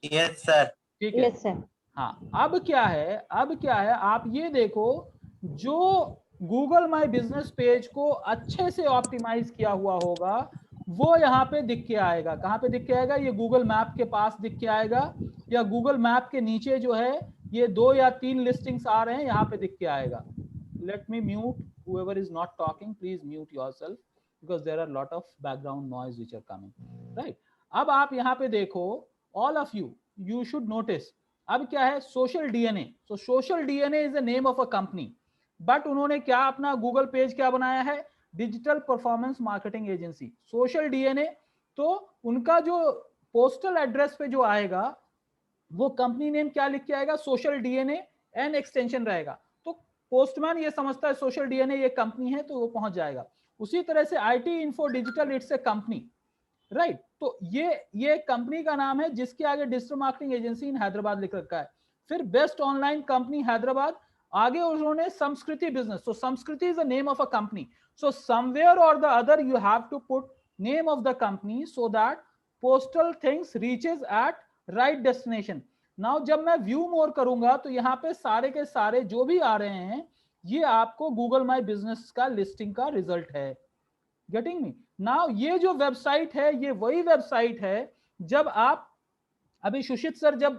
Yes sir. ठीक है. Yes, sir. हाँ, अब क्या है आप ये देखो, जो गूगल माय बिजनेस पेज को अच्छे से ऑप्टिमाइज किया हुआ होगा वो यहाँ पे दिख के आएगा. कहाँ पे दिख के आएगा? ये गूगल मैप के पास दिख के आएगा, या गूगल मैप के नीचे जो है ये 2 या 3 लिस्टिंग्स आ रहे हैं, यहाँ पे दिख के आएगा. Let me mute whoever is not talking, please mute yourself because there are lot of background noise which are coming, right? अब आप यहाँ पे देखो, all of you should notice. अब क्या है? Social DNA. So social DNA is the name of a company, but उन्होंने क्या अपना गूगल पेज क्या बनाया है? Digital performance marketing agency. Social DNA. तो उनका जो पोस्टल एड्रेस पे जो आएगा वो कंपनी नेम क्या लिख के आएगा? सोशल डीएनए एन एक्सटेंशन रहेगा. तो पोस्टमैन ये समझता है सोशल डीएनए ये कंपनी है, तो वो पहुंच जाएगा. उसी तरह से IT info digital, it's a company, right? तो ये कंपनी का नाम है जिसके आगे digital marketing agency in Hyderabad लिख रखा है. फिर बेस्ट ऑनलाइन कंपनी हैदराबाद, आगे उन्होंने संस्कृति बिजनेस. सो संस्कृति is the name of a company. So somewhere or the other you have to put name of the company so that postal things reaches at right destination. Now जब मैं view more करूंगा तो यहाँ पे सारे के सारे जो भी आ रहे हैं ये आपको Google My Business का लिस्टिंग का रिजल्ट है. Getting me? Now ये जो वेबसाइट है ये वही वेबसाइट है जब आप अभी सुशीत सर जब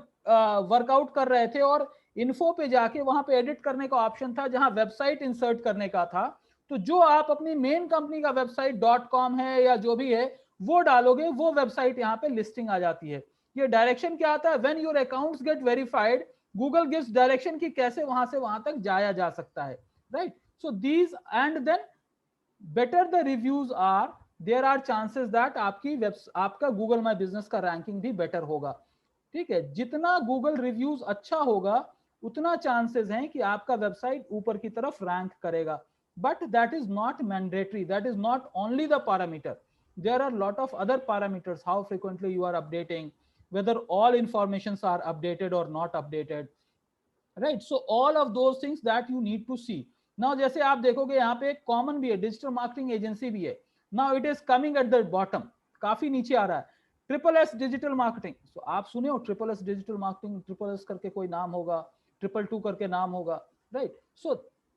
वर्कआउट कर रहे थे और इन्फो पे जाके वहां पे एडिट करने का ऑप्शन था जहां वेबसाइट इंसर्ट करने का था. तो जो आप अपनी मेन कंपनी का वेबसाइट .com है या जो भी है वो डालोगे, वो वेबसाइट यहाँ पे लिस्टिंग आ जाती है. ये डायरेक्शन क्या आता है? When your accounts gate verified, Google gives direction की कैसे वहां से वहां तक जाया जा सकता है, right? So these and then better the reviews are, there are chances that आपका गूगल माय बिजनेस का रैंकिंग भी बेटर होगा. ठीक है, जितना गूगल रिव्यूज अच्छा होगा उतना चांसेस हैं कि आपका वेबसाइट ऊपर की तरफ रैंक करेगा. but that is not mandatory. That is not only the parameter. There are a lot of other parameters, how frequently you are updating, whether all informations are updated or not updated, right? So all of those things that you need to see. Now जैसे आप देखोगे यहाँ पे एक common भी है, digital marketing agency भी है. Now it is coming at the bottom, काफी नीचे आ रहा है, ट्रिपल एस डिजिटल मार्केटिंग. सो आप सुने हो triple S digital marketing, triple S करके कोई नाम होगा, ट्रिपल टू करके नाम होगा, right? So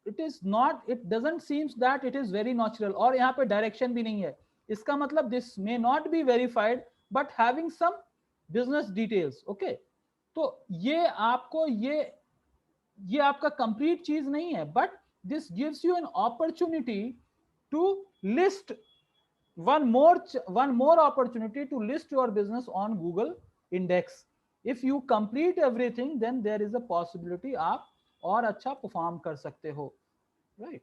it is not, it doesn't seems that it is very natural. और यहाँ पे डायरेक्शन भी नहीं है. इसका मतलब this may not be verified but having some business details. Okay, तो ये आपको ये आपका कंप्लीट चीज नहीं है, but this gives you an opportunity to list one more opportunity to list your business on Google index. If you complete everything, then there is a possibility आप और अच्छा परफॉर्म कर सकते हो, right?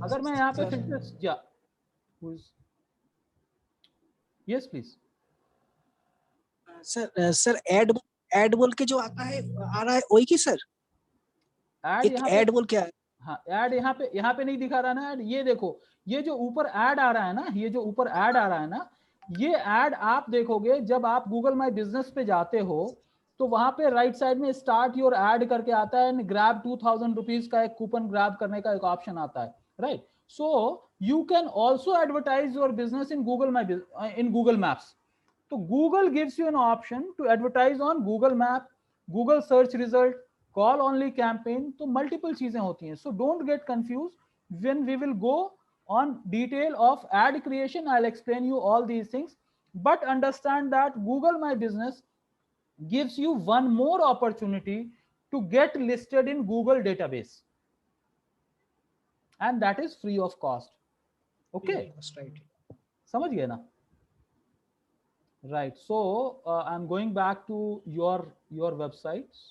अगर मैं यहाँ पे फिर से yes please सर एड बोल के जो आता है, आ रहा है वही की सर? एड बोल क्या है? हाँ, ऐड यहाँ पे नहीं दिखा रहा ना ऐड. ये देखो, ये जो ऊपर ऐड आ रहा है ना, ये जो ऊपर ऐड आ रहा है ना, ये ऐड आप देखोगे जब आप गूगल माई बिजनेस पे जाते हो, तो वहां पे राइट साइड में स्टार्ट योर ऐड करके आता है, ग्रैब 2000 रुपीज का एक कूपन ग्रैब करने का एक ऑप्शन आता है, right? So you can also advertise your business in Google maps. तो Google gives you an option to advertise on Google map, Google search result, call only campaign. तो multiple चीजें होती हैं. So don't get confuse when we will go on detail of ad creation. I'll explain you all these things, but understand that Google My Business gives you one more opportunity to get listed in Google database, and that is free of cost. Okay, right. समझ गए ना? Right. So I'm going back to your websites.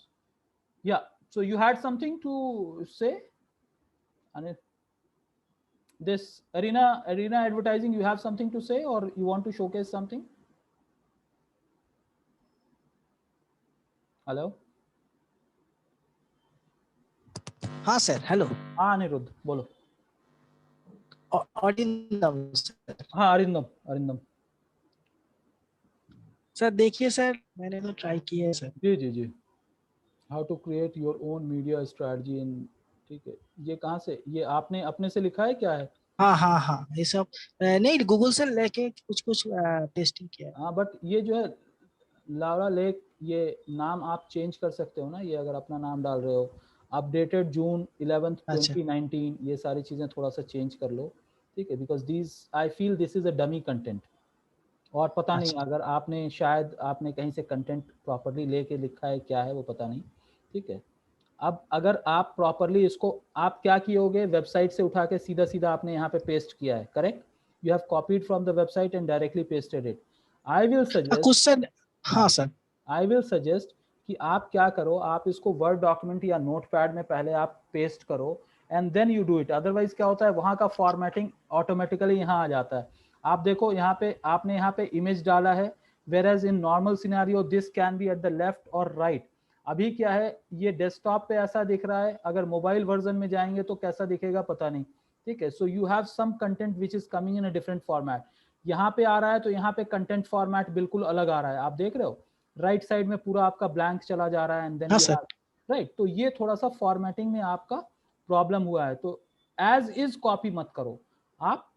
Yeah, so you had something to say, Anil? This arena advertising, you have something to say or you want to showcase something? Hello? हाँ sir, hello. हाँ अनिरुद्ध बोलो. Arindam sir. हाँ Arindam sir देखिए sir, मैंने तो try किया है sir. जी. How to create your own media strategy in, ठीक है. ये कहाँ से, ये आपने अपने से लिखा है क्या है? हाँ, ये सब नहीं, गूगल से लेके कुछ टेस्टिंग किया है. हाँ, बट ये जो है लावरा लेक, ये नाम आप चेंज कर सकते हो ना. ये अगर अपना नाम डाल रहे हो, अपडेटेड जून 11th 2019, ये सारी चीजें थोड़ा सा चेंज कर लो, ठीक है? Because this I feel this is a dummy content. और पता नहीं अगर आपने शायद आपने कहीं से कंटेंट प्रॉपरली लेके लिखा है, क्या है वो पता नहीं, ठीक है? अब अगर आप प्रॉपरली इसको, आप क्या किए, वेबसाइट से उठा के सीधा आपने यहाँ पे पेस्ट किया है, correct? You have copied from the website and directly pasted it. I will suggest, हाँ सर, आई विल सजेस्ट कि आप क्या करो, आप इसको वर्ड डॉक्यूमेंट या नोटपैड में पहले आप पेस्ट करो and then you do it. Otherwise क्या होता है, वहाँ का फॉर्मेटिंग ऑटोमेटिकली यहाँ आ जाता है. आप देखो यहाँ पे आपने यहाँ पे इमेज डाला है, whereas in normal scenario this can be at the left or right. अभी क्या है, ये डेस्कटॉप पे ऐसा दिख रहा है, अगर मोबाइल वर्जन में जाएंगे तो कैसा दिखेगा पता नहीं, ठीक है? So you have some content which is coming in a different format. यहाँ पे आ रहा है तो यहाँ पे कंटेंट फॉर्मेट बिल्कुल अलग आ रहा है. आप देख रहे हो राइट साइड में पूरा आपका ब्लैंक चला जा रहा है एंड देन राइट. तो ये थोड़ा सा फॉर्मेटिंग में आपका प्रॉब्लम हुआ है. तो एज इज कॉपी मत करो, आप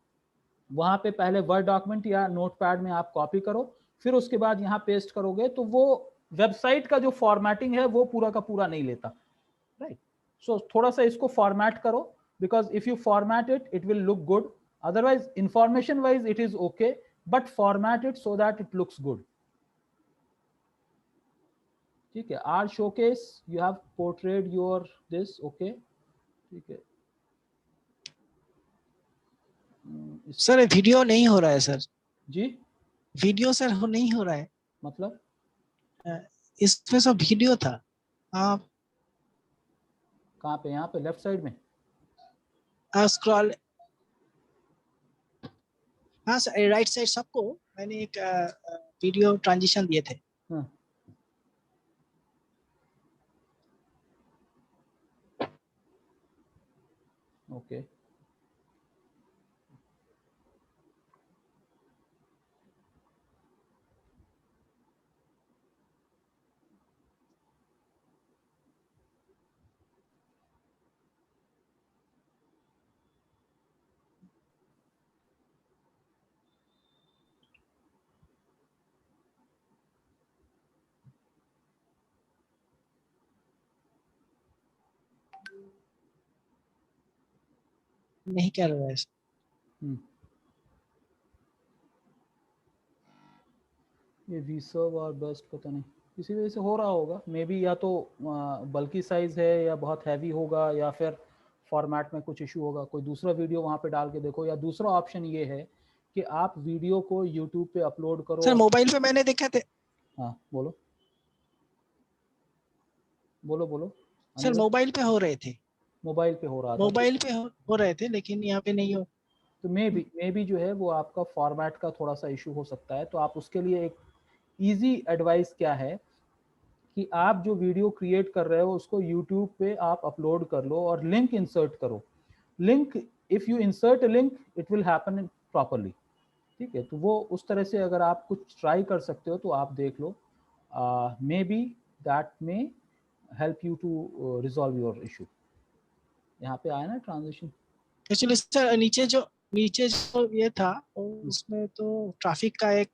वहां पे पहले वर्ड डॉक्यूमेंट या नोटपैड में आप कॉपी करो, फिर उसके बाद यहाँ पेस्ट करोगे तो वो वेबसाइट का जो फॉर्मेटिंग है वो पूरा का पूरा नहीं लेता, राइट? सो थोड़ा सा इसको फॉर्मेट करो, because if you format it will look good. Otherwise information wise it is okay, but format it so that it looks good, ठीक है? Our showcase, you have portrayed your this, okay, ठीक है. Sir video नहीं हो रहा है sir. जी, video sir नहीं हो रहा है. मतलब इसमें सब वीडियो था. आप कहाँ पे? यहाँ पे लेफ्ट साइड में स्क्रॉल, हाँ सर, राइट साइड सबको मैंने एक वीडियो ट्रांजिशन दिए थे. ओके नहीं कर रहा है। ये वीसर्व और बेस्ट पता नहीं किसी वजह से हो रहा होगा, मे बी या तो बल्कि साइज है या बहुत हैवी होगा या फिर फॉर्मेट में कुछ इशू होगा। कोई दूसरा वीडियो वहाँ पे डाल के देखो, या दूसरा ऑप्शन ये है कि आप वीडियो को यूट्यूब पे अपलोड करो। सर मोबाइल पे मैंने देखे थे। हाँ बोलो बोलो बोलो। सर मोबाइल पे हो रहे थे, मोबाइल पे हो रहा था, मोबाइल पे हो रहे थे, लेकिन यहाँ पे नहीं हो। तो मे बी जो है वो आपका फॉर्मेट का थोड़ा सा इशू हो सकता है। तो आप उसके लिए एक इजी एडवाइस क्या है कि आप जो वीडियो क्रिएट कर रहे हो उसको यूट्यूब पे आप अपलोड कर लो और लिंक इंसर्ट करो। Link, if you insert a link it will happen properly. ठीक है, तो वो उस तरह से अगर आप कुछ ट्राई कर सकते हो तो आप देख लो, maybe that may help you to resolve your issue. यहाँ पे आया ना ट्रांजिशन। एक्चुअली सर नीचे जो ये था उसमें तो ट्रैफिक का एक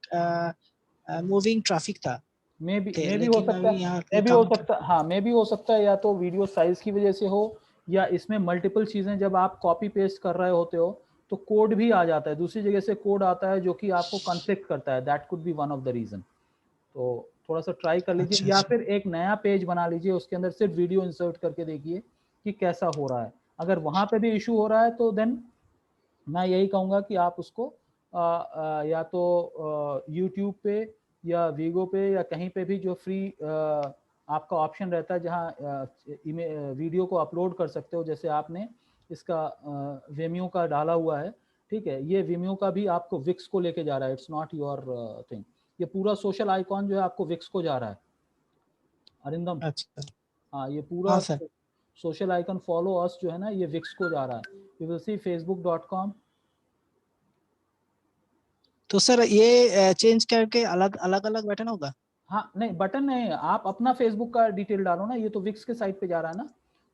मूविंग ट्रैफिक था। मे बी हो लेकिन सकता अभी है, यहाँ मे पे बी हो काम सकता है, हाँ मे बी हो सकता है, या तो वीडियो साइज की वजह से हो, या इसमें मल्टीपल चीजें जब आप कॉपी पेस्ट कर रहे होते हो तो कोड भी आ जाता है, दूसरी जगह से कोड आता है जो कि आपको कॉन्फ्लिक्ट करता है। That could be one of the reason. तो थोड़ा सा ट्राई कर लीजिए, अच्छा, या अच्छा। फिर एक नया पेज बना लीजिए, उसके अंदर सिर्फ वीडियो इंसर्ट करके देखिए कि कैसा हो रहा है। अगर वहां पे भी इशू हो रहा है तो देन मैं यही कहूँगा कि आप उसको या तो यूट्यूब पे या वीगो पे या कहीं पे भी जो फ्री आपका ऑप्शन रहता है जहाँ वीडियो को अपलोड कर सकते हो, जैसे आपने इसका विमियो का डाला हुआ है। ठीक है, ये विमियो का भी आपको विक्स को लेके जा रहा है, इट्स नॉट योर थिंग। ये पूरा सोशल आइकॉन जो है आपको विक्स को जा रहा है अरिंदम। अच्छा, हाँ, ये हाँ पूरा sir. Social icon follow us जो है ना, ये विक्स को जा रहा है। You will see facebook.com। तो सर ये चेंज करके अलग अलग बटन होगा? हाँ नहीं, बटन नहीं, आप अपना फेसबुक का डिटेल डालो ना, ये तो विक्स के साइट पे जा रहा है ना।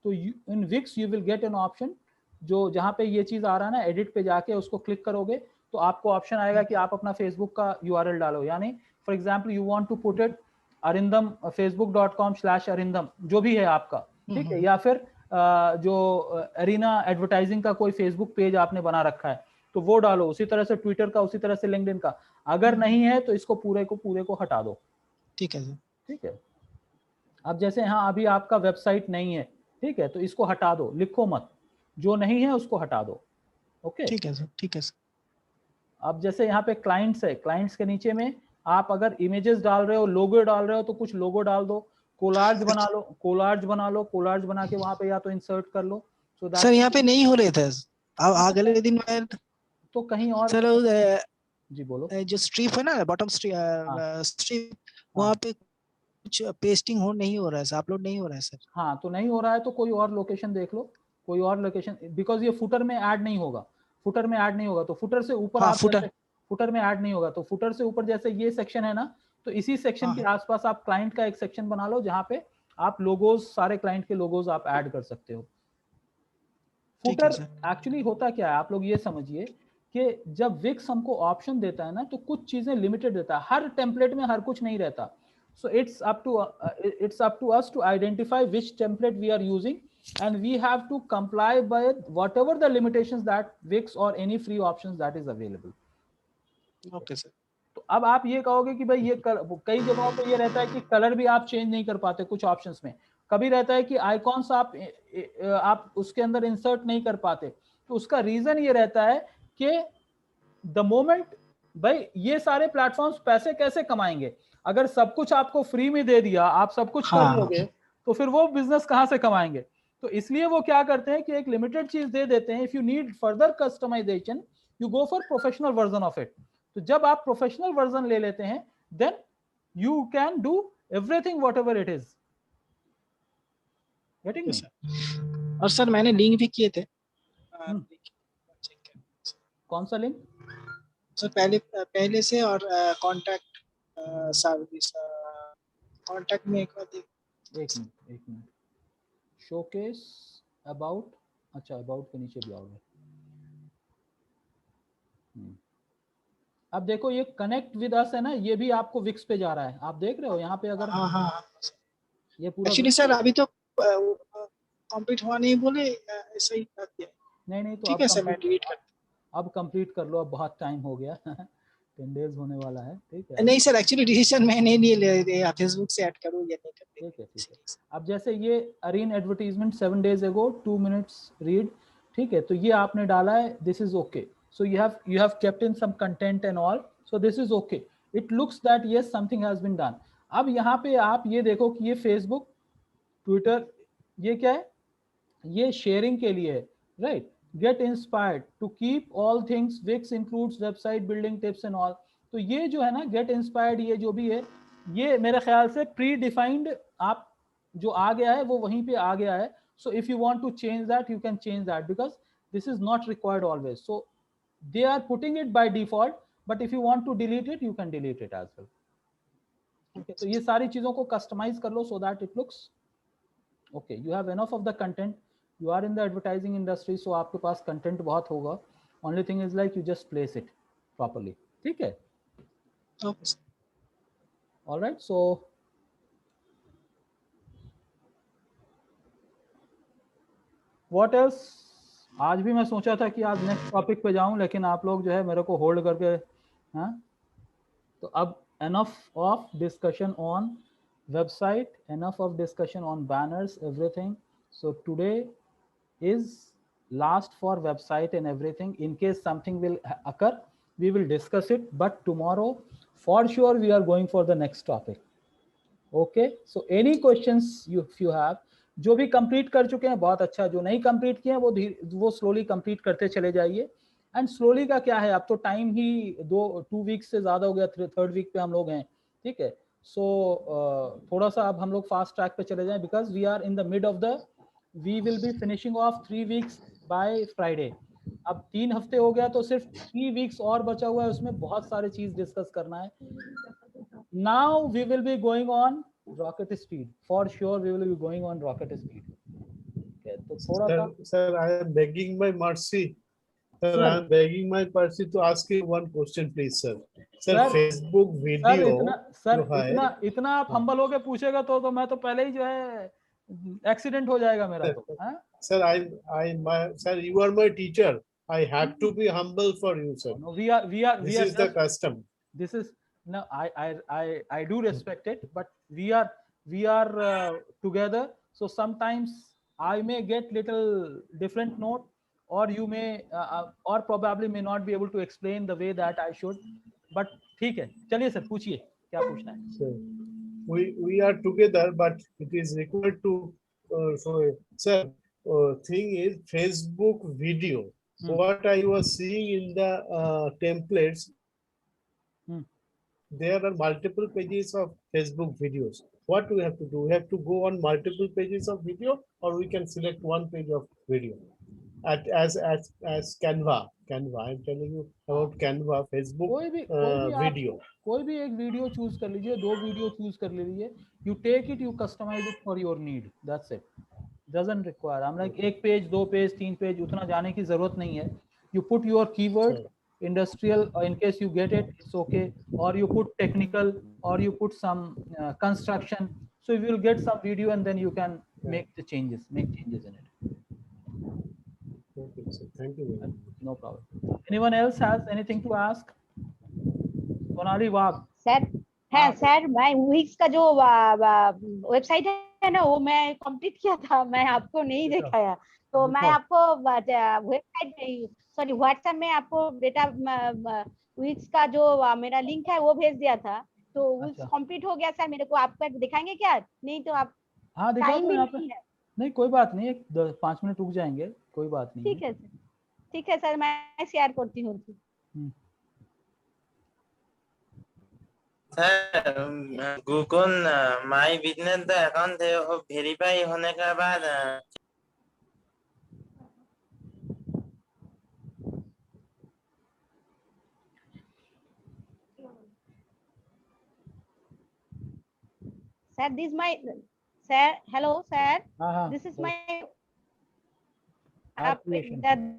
तो in Wix you will get an option जो जहाँ पे ये चीज आ रहा है ना, एडिट पे जाके उसको क्लिक करोगे तो आपको ऑप्शन आएगा कि आप अपना फेसबुक का यूआरएल डालो। यानी for example you want to put it Arindam facebook.com/अरिंदम जो भी है आपका। ठीक है, या फिर जो एरिना एडवर्टाइजिंग का कोई फेसबुक पेज आपने बना रखा है तो वो डालो, उसी तरह से ट्विटर का, उसी तरह से लिंक्डइन का। अगर नहीं है तो इसको पूरे को हटा दो। ठीक है सर। ठीक है, अब जैसे हाँ अभी आपका वेबसाइट नहीं है, ठीक है, तो इसको हटा दो, लिखो मत, जो नहीं है उसको हटा दो। ओके, ठीक है सर, ठीक है सर। अब जैसे यहाँ पे क्लाइंट्स है, क्लाइंट्स के नीचे में आप अगर इमेजेस डाल रहे हो, लोगो डाल रहे हो तो कुछ लोगो डाल दो, कोलार्ज बना लो, कोलार्ज बना के वहां पे या तो इंसर्ट कर लो। सो दैट सर यहाँ पे नहीं हो रहे थे। अब अगले दिन मैं तो कहीं और। सर जी बोलो। जो स्ट्रिप है ना, बॉटम हाँ स्ट्रिप, हाँ वहाँ पे कुछ पेस्टिंग नहीं हो रहा है सर, अपलोड नहीं हो रहा है सर। हाँ, तो नहीं हो रहा है तो कोई और लोकेशन देख लो, कोई और लोकेशन, बिकॉज ये फुटर में ऐड नहीं होगा। फुटर में ऐड नहीं होगा तो फुटर से ऊपर हाँ आप फुटर। जैसे, फुटर में ऐड नहीं होगा तो फुटर से ऊपर जैसे ये सेक्शन है ना, तो इसी सेक्शन के हाँ आसपास आप क्लाइंट का एक सेक्शन बना लो जहाँ पे आप लोगोज, सारे क्लाइंट के लोगोज आप ऐड कर सकते हो। ठीक है फुटर सर। एक्चुअली होता क्या है, आप लोग ये समझिए कि जब विक्स हमको ऑप्शन देता है ना तो कुछ चीजें लिमिटेड देता है, हर टेम्पलेट में हर कुछ नहीं रहता। So it's up to us to identify which template we are using and we have to comply by whatever the limitations that Wix or any free options that is available. Okay sir. तो अब आप ये कहोगे कि भाई ये कई जगहों पे ये रहता है कि कलर भी आप चेंज नहीं कर पाते कुछ ऑप्शंस में, कभी रहता है कि आइकॉन्स आप उसके अंदर इंसर्ट नहीं कर पाते। तो उसका रीजन ये रहता है कि द मोमेंट, भाई ये सारे प्लेटफॉर्म्स पैसे कैसे कमाएंगे, अगर सब कुछ आपको फ्री में दे दिया, आप सब कुछ कर हाँ लोगे तो फिर वो बिजनेस कहां से कमाएंगे। तो इसलिए वो क्या करते हैं कि एक लिमिटेड चीज दे देते हैं। If you need further customization you go for professional version of it. तो जब आप प्रोफेशनल वर्जन ले लेते हैं then you can do everything whatever it is. Getting me? Sir. और सर मैंने लिंक भी किए थे चेक कर कौन सा लिंक? सर पहले से और कांटेक्ट सर्विस कांटेक्ट में एक बार देख एक मिनट शोकेस अबाउट, अच्छा अबाउट के नीचे भी आओगे। अब देखो ये कनेक्ट विद अस है ना, ये भी आपको विक्स पे जा रहा है, आप देख रहे हो यहाँ पे। अगर हाँ ये पूरा एक्चुअली सर अभी तो कंप्लीट हुआ नहीं बोले ऐसा ही कर दिया। नहीं तो ठीक है सर मैं डिलीट कर अब कंप्लीट कर लो, अब बहुत टाइम हो गया 10 डेज होने वाला है, ठीक है। नहीं सर एक्चुअली डिसीजन मैं नहीं ले फेसबुक से ऐड करूँ या नहीं करूँ। ठीक है। अब जैसे ये अरीन advertisement 7 days ago 2 minutes read, ठीक है, तो ये आपने डाला है, this is okay, so you have kept in some content and all, so this is okay, it looks that yes something has been done. अब यहाँ पे आप ये देखो कि ये फेसबुक, ट्विटर, ये क्या है, ये शेयरिंग के लिए है, right. Get inspired to keep all things, Wix includes website building tips and all. तो ये जो है ना गेट इंस्पायर्ड, ये जो भी है, ये मेरे ख्याल से प्री डिफाइंड आप जो आ गया है वो वहीं पे आ गया है। So if you want to change that you can change that, because this is not required always, so they are putting it by default, but if you want to delete it you can delete it as well. Okay, तो ये सारी चीजों को customize कर लो so that it looks okay. You have enough of the content, you are in the advertising industry, so आपके पास content बहुत होगा, only thing is like you just place it properly, ठीक है। Okay alright, so what else. आज भी मैं सोचा था कि आज नेक्स्ट टॉपिक पे जाऊं, लेकिन आप लोग जो है मेरे को होल्ड करके, हाँ, तो अब enough of discussion on website, enough of discussion on banners, everything. So today is last for website and everything. In case something will occur, we will discuss it, but tomorrow for sure we are going for the next topic. Okay, so any questions if you have, जो भी complete कर चुके हैं बहुत अच्छा, जो नहीं complete किए हैं वो स्लोली कंप्लीट करते चले जाइए। एंड स्लोली का क्या है, अब तो टाइम ही 2 वीक्स से ज्यादा हो गया, 3rd वीक पे हम लोग हैं, ठीक है। सो थोड़ा सा अब हम लोग फास्ट ट्रैक पे चले जाएं, because we are in the mid of the, we will be finishing off 3 weeks by Friday. अब 3 हफ्ते हो गया तो सिर्फ 3 वीक्स और बचा हुआ है, उसमें बहुत सारे चीज डिस्कस करना है। Now we will be going on rocket speed, for sure we will be going on rocket speed. Okay, तो थोड़ा सा Sir, I am begging my mercy. Sir, Sir. I am begging my mercy to ask you one question, please, sir. Sir, Sir, Facebook video. इतना आप humble होके पूछेगा तो मैं तो पहले ही जो है एक्सीडेंट हो जाएगा मेरा तो, हाँ? Sir, sir, you are my teacher. I have to be humble for you, sir. No, this is the custom. This is no, I do respect it, but we are together, so sometimes I may get little different note, or you may or probably may not be able to explain the way that I should, but ठीक है, चलिए sir पूछिए क्या पूछना है। Sir, we are together, but it is required to sir, thing is Facebook video. What I was seeing in the templates, there are multiple pages of Facebook videos. What do we have to do? We have to go on multiple pages of video, or we can select one page of video as Canva. I'm telling you about Canva, Facebook video. कोई भी एक video choose कर लीजिए, 2 video choose कर लीजिए, you take it, you customize it for your need, that's it. Doesn't require, I'm like 1 page 2 page 3 page उतना जाने की जरूरत नहीं है। You put your keyword industrial, in case you get it, it's okay, or you put technical, or you put some construction, so you will get some video and then you can make changes in it. Okay, sir. Thank you very much. No problem. Anyone else has anything to ask? Sonali Wagh. Sir है sir, मैं Vicks का जो website है ना वो मैं complete किया था, मैं आपको नहीं दिखाया, तो मैं आपको वेबसाइट सॉरी व्हाट्सएप में आपको डेटा विक्स का जो मेरा लिंक है वो भेज दिया था, तो वो कंप्लीट हो गया सर। मेरे को आपको दिखाएंगे क्या? नहीं तो आप हाँ दिखा दो यहाँ पे, नहीं कोई बात नहीं, 5 मिनट रुक जाएंगे, कोई बात नहीं। ठीक है सर, मैं शेयर करती हूँ। Sir Google my business the account है, वो वेरीफाई होने के बाद sir, this my sir. Hello, sir. हाँ हाँ This is my Art creation.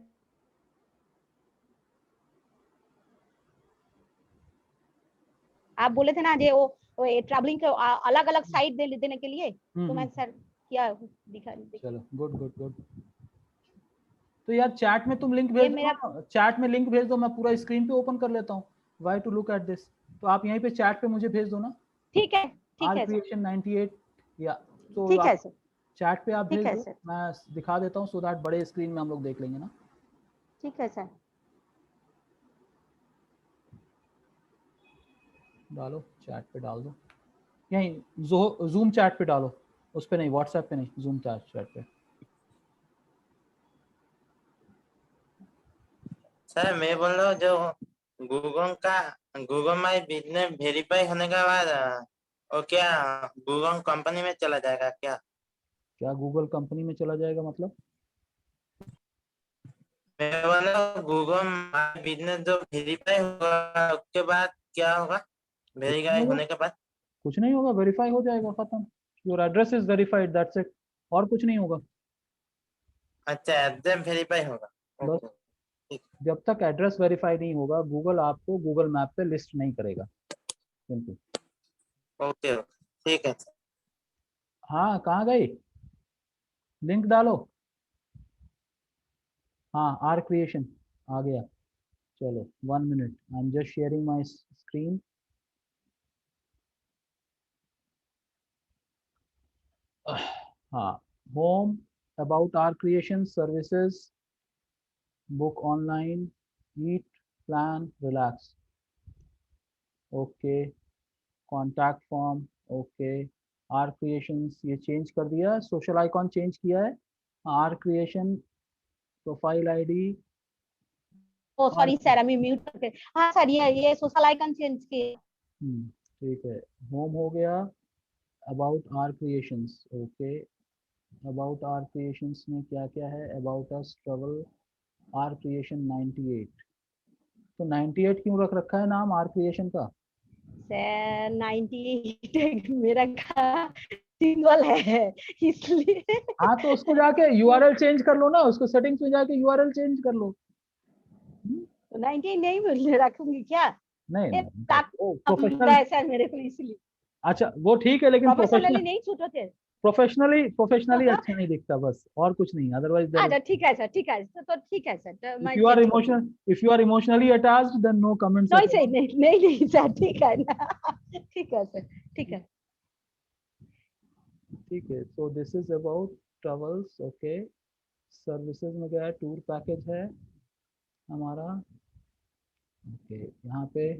आप बोले थे ना जे वो ट्रैवलिंग के अलग अलग साइट देने के लिए, तो मैं सर किया दिखा। चलो गुड गुड गुड। तो यार चैट में तुम लिंक भेज दो, चैट में लिंक भेज दो, मैं पूरा स्क्रीन पे ओपन कर लेता हूँ। Why to look at this? तो आप यहीं पे चैट पे मुझे भेज दो ना। ठीक है Art creation 98 या तो ठीक है सर, चैट पे आप ठीक भेज है दो, सर। मैं दिखा देता हूँ, सो दैट बड़े स्क्रीन में हम लोग देख लेंगे ना। ठीक है सर। डालो चैट पे, डाल दो यहीं जूम चैट पे डालो, उस पे नहीं, व्हाट्सएप पे नहीं, जूम चैट पे। सर मैं बोल रहा हूँ जो गूगल माई बिजनेस वेरीफाई होने के बाद वो क्या गूगल कंपनी में चला जाएगा क्या? क्या गूगल कंपनी में चला जाएगा मतलब? मैं बोल रहा हूँ गूगल माई बिजनेस जो वेरीफाई होगा उसके बाद क्या होगा? वेरीफाई होने के बाद कुछ नहीं होगा, वेरीफाई हो जाएगा, खत्म। Your address is verified, that's it, और कुछ नहीं होगा। अच्छा, एड्रेस वेरीफाई होगा। बस जब तक एड्रेस वेरीफाई नहीं होगा, गूगल आपको गूगल मैप पे लिस्ट नहीं करेगा, सिंपल। ओके ठीक है। हाँ कहाँ गई, लिंक डालो। हाँ आर क्रिएशन आ गया। चलो 1 minute, I am just sharing my screen. हाँ, home, about our creation, services, book online, eat, plan, relax, okay, contact form, okay, our creations ये चेंज कर दिया, सोशल आइकॉन चेंज किया है, our creation, profile ID. Oh sorry sir, अभी mute करके। हाँ sir, ये सोशल आइकन चेंज किए। ठीक है, होम हो गया, about our creations, okay, about our creations में क्या क्या है, about us, travel, our creation 98। तो 98 क्यों रख रखा है नाम आर क्रिएशन का? सर 98 मेरा का सिंबल है इसलिए। हाँ तो उसको जाके यूआरएल चेंज कर लो ना, उसको सेटिंग्स में जाके यूआरएल चेंज कर लो। 98 नहीं बोल रखूंगी क्या? नहीं वो प्रोफेशनल प्रोफेशनल है सर मेरे को, इसलिए। अच्छा वो ठीक है, लेकिन प्रोफेशनली नहीं छूट होते। प्रोफेशनली अच्छा नहीं दिखता, बस और कुछ नहीं, अदरवाइज अच्छा ठीक है सर, ठीक है तो ठीक है सर, तो मैं if you are emotionally attached, then no comments नहीं at सर, all. नहीं सर, ठीक है ना। ठीक है सर, ठीक है। ठीक है, so this is about travels, okay, services में गया, टूर पैकेज है हमारा, ओके यहाँ पे।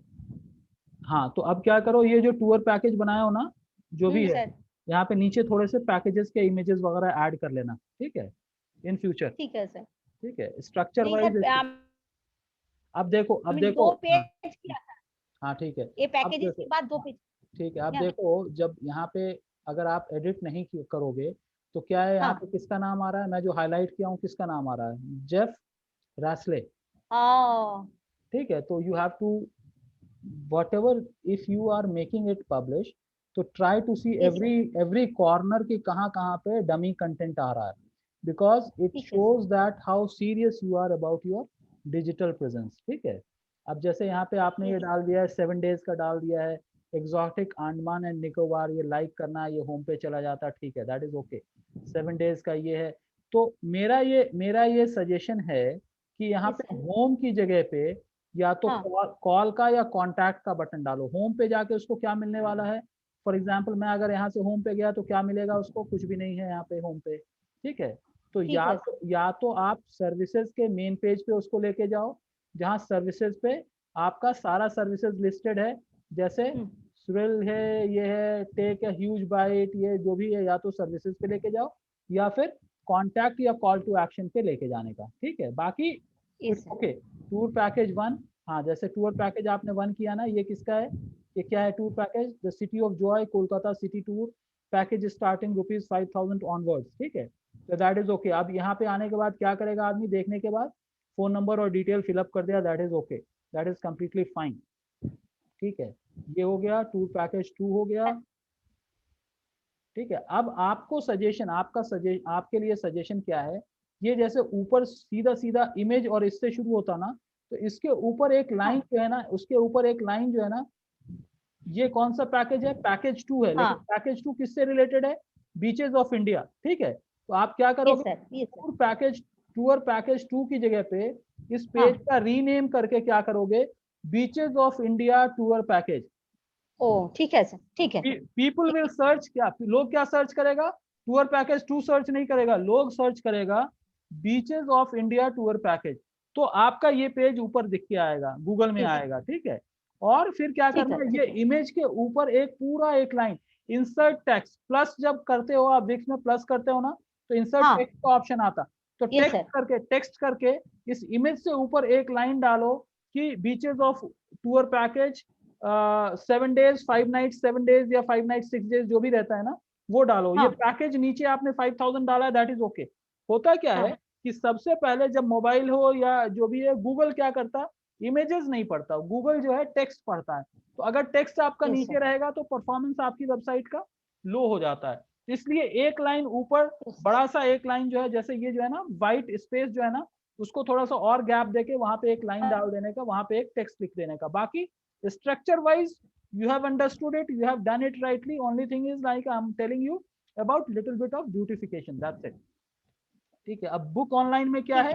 हाँ तो अब क्या करो, ये जो टूर पैकेज बनाया हो ना, जो भी है, सर यहाँ पे नीचे थोड़े से पैकेजेस के इमेजेस वगैरह ऐड कर लेना, ठीक है, इन फ्यूचर। ठीक है सर। ठीक है, स्ट्रक्चर नहीं वाइज। सर, अब देखो दो हाँ, पेज किया था हाँ ठीक है, ये अब पैकेजेस के देखो, बाद 2 पेज। ठीक है, अब क्या? देखो जब यहाँ पे अगर आप एडिट नहीं करोगे तो क्या है, यहाँ हाँ। पे किसका नाम आ रहा है, मैं जो हाईलाइट किया हूँ किसका नाम आ रहा है, जेफ रैसले। ठीक है, तो you have to whatever, if you are making it publish, तो try to see Yes, sir. every corner की कहाँ कहाँ पे डमी कंटेंट आ रहा है, because it ठीक है, shows that how serious you are about your digital presence। ठीक है, अब जैसे यहाँ पे आपने ये ठीक है। डाल दिया है, 7 डेज का डाल दिया है, एग्जॉटिक अंडमान एंड निकोबार, ये लाइक करना, ये होम पे चला जाता, ठीक है, दैट इज ओके। 7 डेज का ये है, तो मेरा ये सजेशन है कि यहाँ Yes, पे sir. होम की जगह पे या तो हाँ। कॉल का या कॉन्टैक्ट का बटन डालो। होम पे जाके उसको क्या मिलने वाला है, फॉर एग्जाम्पल मैं अगर यहाँ से होम पे गया तो क्या मिलेगा उसको, कुछ भी नहीं है यहाँ पे होम पे। ठीक है, तो ठीक है। या तो आप सर्विसेज के मेन पेज पे उसको लेके जाओ, जहाँ सर्विसेज पे आपका सारा सर्विसेज लिस्टेड है, जैसे स्विल है, ये है, टेक अ ह्यूज बाइट, ये जो भी है, या तो सर्विसेज पे लेके जाओ या फिर कॉन्टैक्ट या कॉल टू एक्शन पे लेके जाने का। ठीक है, बाकी ओके। टूर पैकेज 1, हाँ जैसे टूर पैकेज आपने 1 किया ना, ये किसका है, ये क्या है, tour package the city of Joy Kolkata city tour package starting ₹5,000 onwards. ठीक है, तो दैट इज ओके। अब यहाँ पे आने के बाद क्या करेगा आदमी, देखने के बाद फोन नंबर और डिटेल फिलअप कर दिया, that is okay, that is completely fine. ठीक है, ये हो गया, टूर पैकेज 2 हो गया। ठीक है। अब आपको सजेशन, आपके लिए सजेशन क्या है, ये जैसे ऊपर सीधा सीधा इमेज और इससे शुरू होता ना, तो इसके ऊपर एक लाइन जो है ना, उसके ऊपर एक लाइन जो है ना, ये कौन सा पैकेज है, पैकेज 2 है। लेकिन पैकेज 2 किससे रिलेटेड है, बीचेस ऑफ इंडिया। ठीक है, तो आप क्या करोगे, टूर पैकेज 2 की जगह पे इस पेज का रीनेम करके क्या करोगे, beaches of India tour package. ओ ठीक है सर, ठीक है। पीपल विल सर्च, क्या लोग क्या सर्च करेगा, टूर पैकेज 2 सर्च नहीं करेगा, लोग सर्च करेगा beaches of India tour package. तो आपका ये पेज ऊपर दिख के आएगा, गूगल में आएगा। ठीक है, और फिर क्या करना है, ये इमेज के ऊपर एक पूरा एक लाइन इंसर्ट टेक्स्ट, प्लस जब करते हो आप विक्स में प्लस करते हो ना, तो इंसर्ट टेक्स्ट का ऑप्शन आता, तो टेक्स्ट करके इस इमेज से ऊपर एक लाइन डालो कि beaches of tour package 7 days 5 nights 7 days या 5 nights 6 days जो भी रहता है ना, वो डालो। ये पैकेज नीचे आपने 5000 डाला है, दैट इज ओके। होता क्या है कि सबसे पहले जब मोबाइल हो या जो भी है, गूगल क्या करता, इमेजेस नहीं पढ़ता, गूगल जो है टेक्स्ट पढ़ता है। तो अगर टेक्स्ट आपका नीचे रहेगा तो परफॉर्मेंस आपकी वेबसाइट का लो हो जाता है। इसलिए एक लाइन ऊपर बड़ा सा एक लाइन जो है, जैसे ये जो है ना व्हाइट स्पेस जो है ना, उसको थोड़ा सा और गैप देके वहां पे एक लाइन डाल देने का, वहां पे एक टेक्स्ट लिख देने का। बाकी structure wise you have understood it, you have done it rightly. Only thing is like I'm telling you about little bit of beautification, that's it. ठीक है, अब बुक ऑनलाइन में क्या है,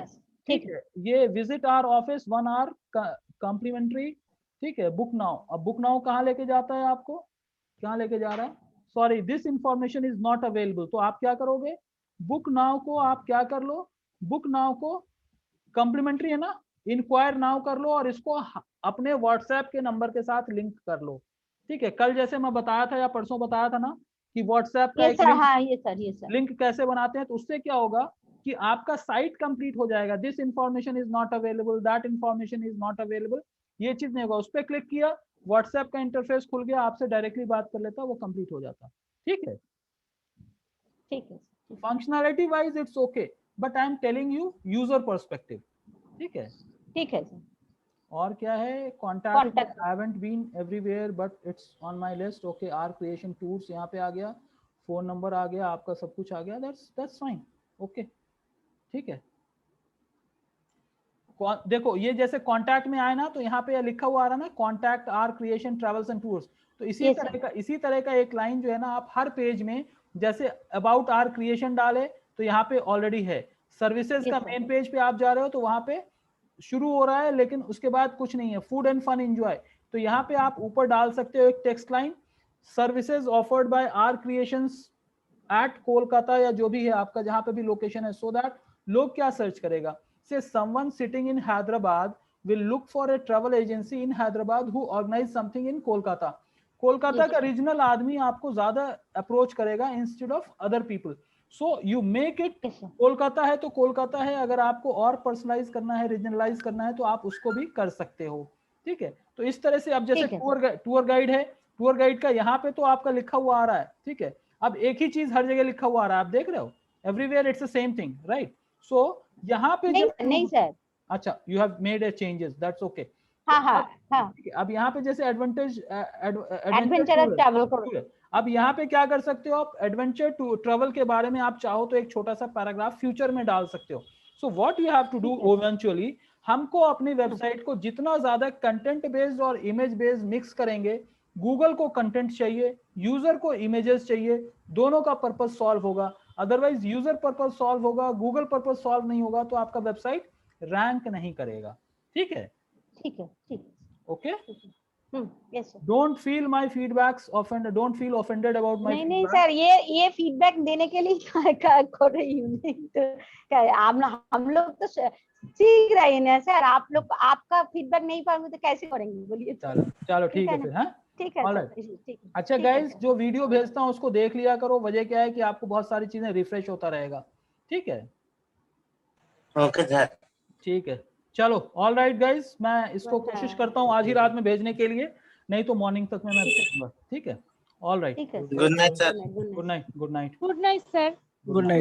ठीक है, ये visit our office 1 hour complimentary. ठीक है, बुक नाउ। अब बुक नाउ कहाँ लेके जाता है आपको, कहाँ लेके जा रहा है, sorry this information is not available. तो आप क्या करोगे, बुक नाउ को आप क्या कर लो, बुक नाउ को कॉम्प्लीमेंट्री है ना, इंक्वायर नाउ कर लो और इसको अपने व्हाट्सएप के नंबर के साथ लिंक कर लो। ठीक है, कल जैसे मैं बताया था या परसों बताया था ना कि व्हाट्सएप का एक लिंक कैसे बनाते हैं, तो उससे क्या होगा कि आपका साइट कंप्लीट हो जाएगा। This information is not available, that information is not available, ये चीज नहीं होगा। उस पर क्लिक किया, व्हाट्सएप का इंटरफेस खुल गया, आपसे डायरेक्टली बात कर लेता, वो कंप्लीट हो जाता। ठीक है, ठीक है, functionality wise it's okay, but I am telling you user perspective. ठीक है, ठीक है सर। और क्या है, contact, I haven't been everywhere but it's on my list. Okay, our creation tours यहाँ पे आ गया, फोन नंबर आ गया, आपका सब कुछ आ गया, दैट्स फाइन, ओके। ठीक है, देखो ये जैसे कॉन्टैक्ट में आए ना, तो यहाँ पे लिखा हुआ आ रहा ना, contact are creation travels and tours. तो इसी तरह का एक लाइन जो है ना, आप हर पेज में जैसे अबाउट आर क्रिएशन डाले तो यहाँ पे ऑलरेडी है। सर्विसेज का मेन पेज पे आप जा रहे हो तो वहां पे शुरू हो रहा है, लेकिन उसके बाद कुछ नहीं है, फूड एंड फन एंजॉय। तो यहाँ पे आप ऊपर डाल सकते हो एक text line, services offered by our creations at Kolkata, या जो भी है आपका जहां पे भी लोकेशन है, सो दैट लोग क्या सर्च करेगा, say someone sitting in Hyderabad will look for a travel agency in Hyderabad who organize something in Kolkata. Kolkata का रीजनल आदमी आपको ज्यादा अप्रोच करेगा instead of other people. So you make it, Kolkata है तो कोलकाता है, अगर आपको और पर्सनलाइज करना है, रीजनलाइज करना है, तो आप उसको भी कर सकते हो। ठीक है, तो इस तरह से अब जैसे टूर गाइड है, टूर गाइड का यहाँ पे तो आपका लिखा हुआ आ रहा है। ठीक है, अब एक ही चीज हर जगह लिखा हुआ आ रहा है, आप देख रहे हो, everywhere it's the same thing, right. So यहाँ पे नहीं सर, अच्छा, you have made a changes, that's okay. अब यहाँ पे जैसे एडवेंचर ट्रैवल करो, अब यहाँ पे क्या कर सकते हो आप, एडवेंचर ट्रैवल के बारे में आप चाहो तो एक छोटा सा पैराग्राफ फ्यूचर में डाल सकते हो। So what you have to do eventually, हमको अपनी वेबसाइट को जितना ज्यादा कंटेंट बेस्ड और इमेज बेस्ड मिक्स करेंगे, गूगल को कंटेंट चाहिए, यूजर को इमेजेस चाहिए, दोनों का पर्पस सॉल्व होगा। अदरवाइज यूजर पर्पस सॉल्व होगा, गूगल पर्पस सॉल्व नहीं होगा, तो आपका वेबसाइट रैंक नहीं करेगा। ठीक है, ठीक है, ठीक है, okay. Yes sir. Don't feel my feedbacks offended, don't feel offended about my नहीं सर, ये फीडबैक देने के लिए कर रही हूँ, नहीं तो हम लोग तो सीख रहे हैं ना सर, आप लोग आपका फीडबैक नहीं पाएंगे तो कैसे करेंगे, बोलिए। चलो ठीक है फिर, हाँ ठीक है। अच्छा गाइस, जो वीडियो भेजता हूँ उसको देख लिया करो, वजह क्या है कि आपको बहुत सारी चीजें रिफ्रेश होता रहेगा। ठीक है, ओके सर, ठीक है, चलो ऑल राइट गाइस, मैं इसको कोशिश करता हूँ आज ही रात में भेजने के लिए, नहीं तो मॉर्निंग तक में मैं भेजूंगा। ठीक है, all right, good night sir, good night, good night, good night sir, good night.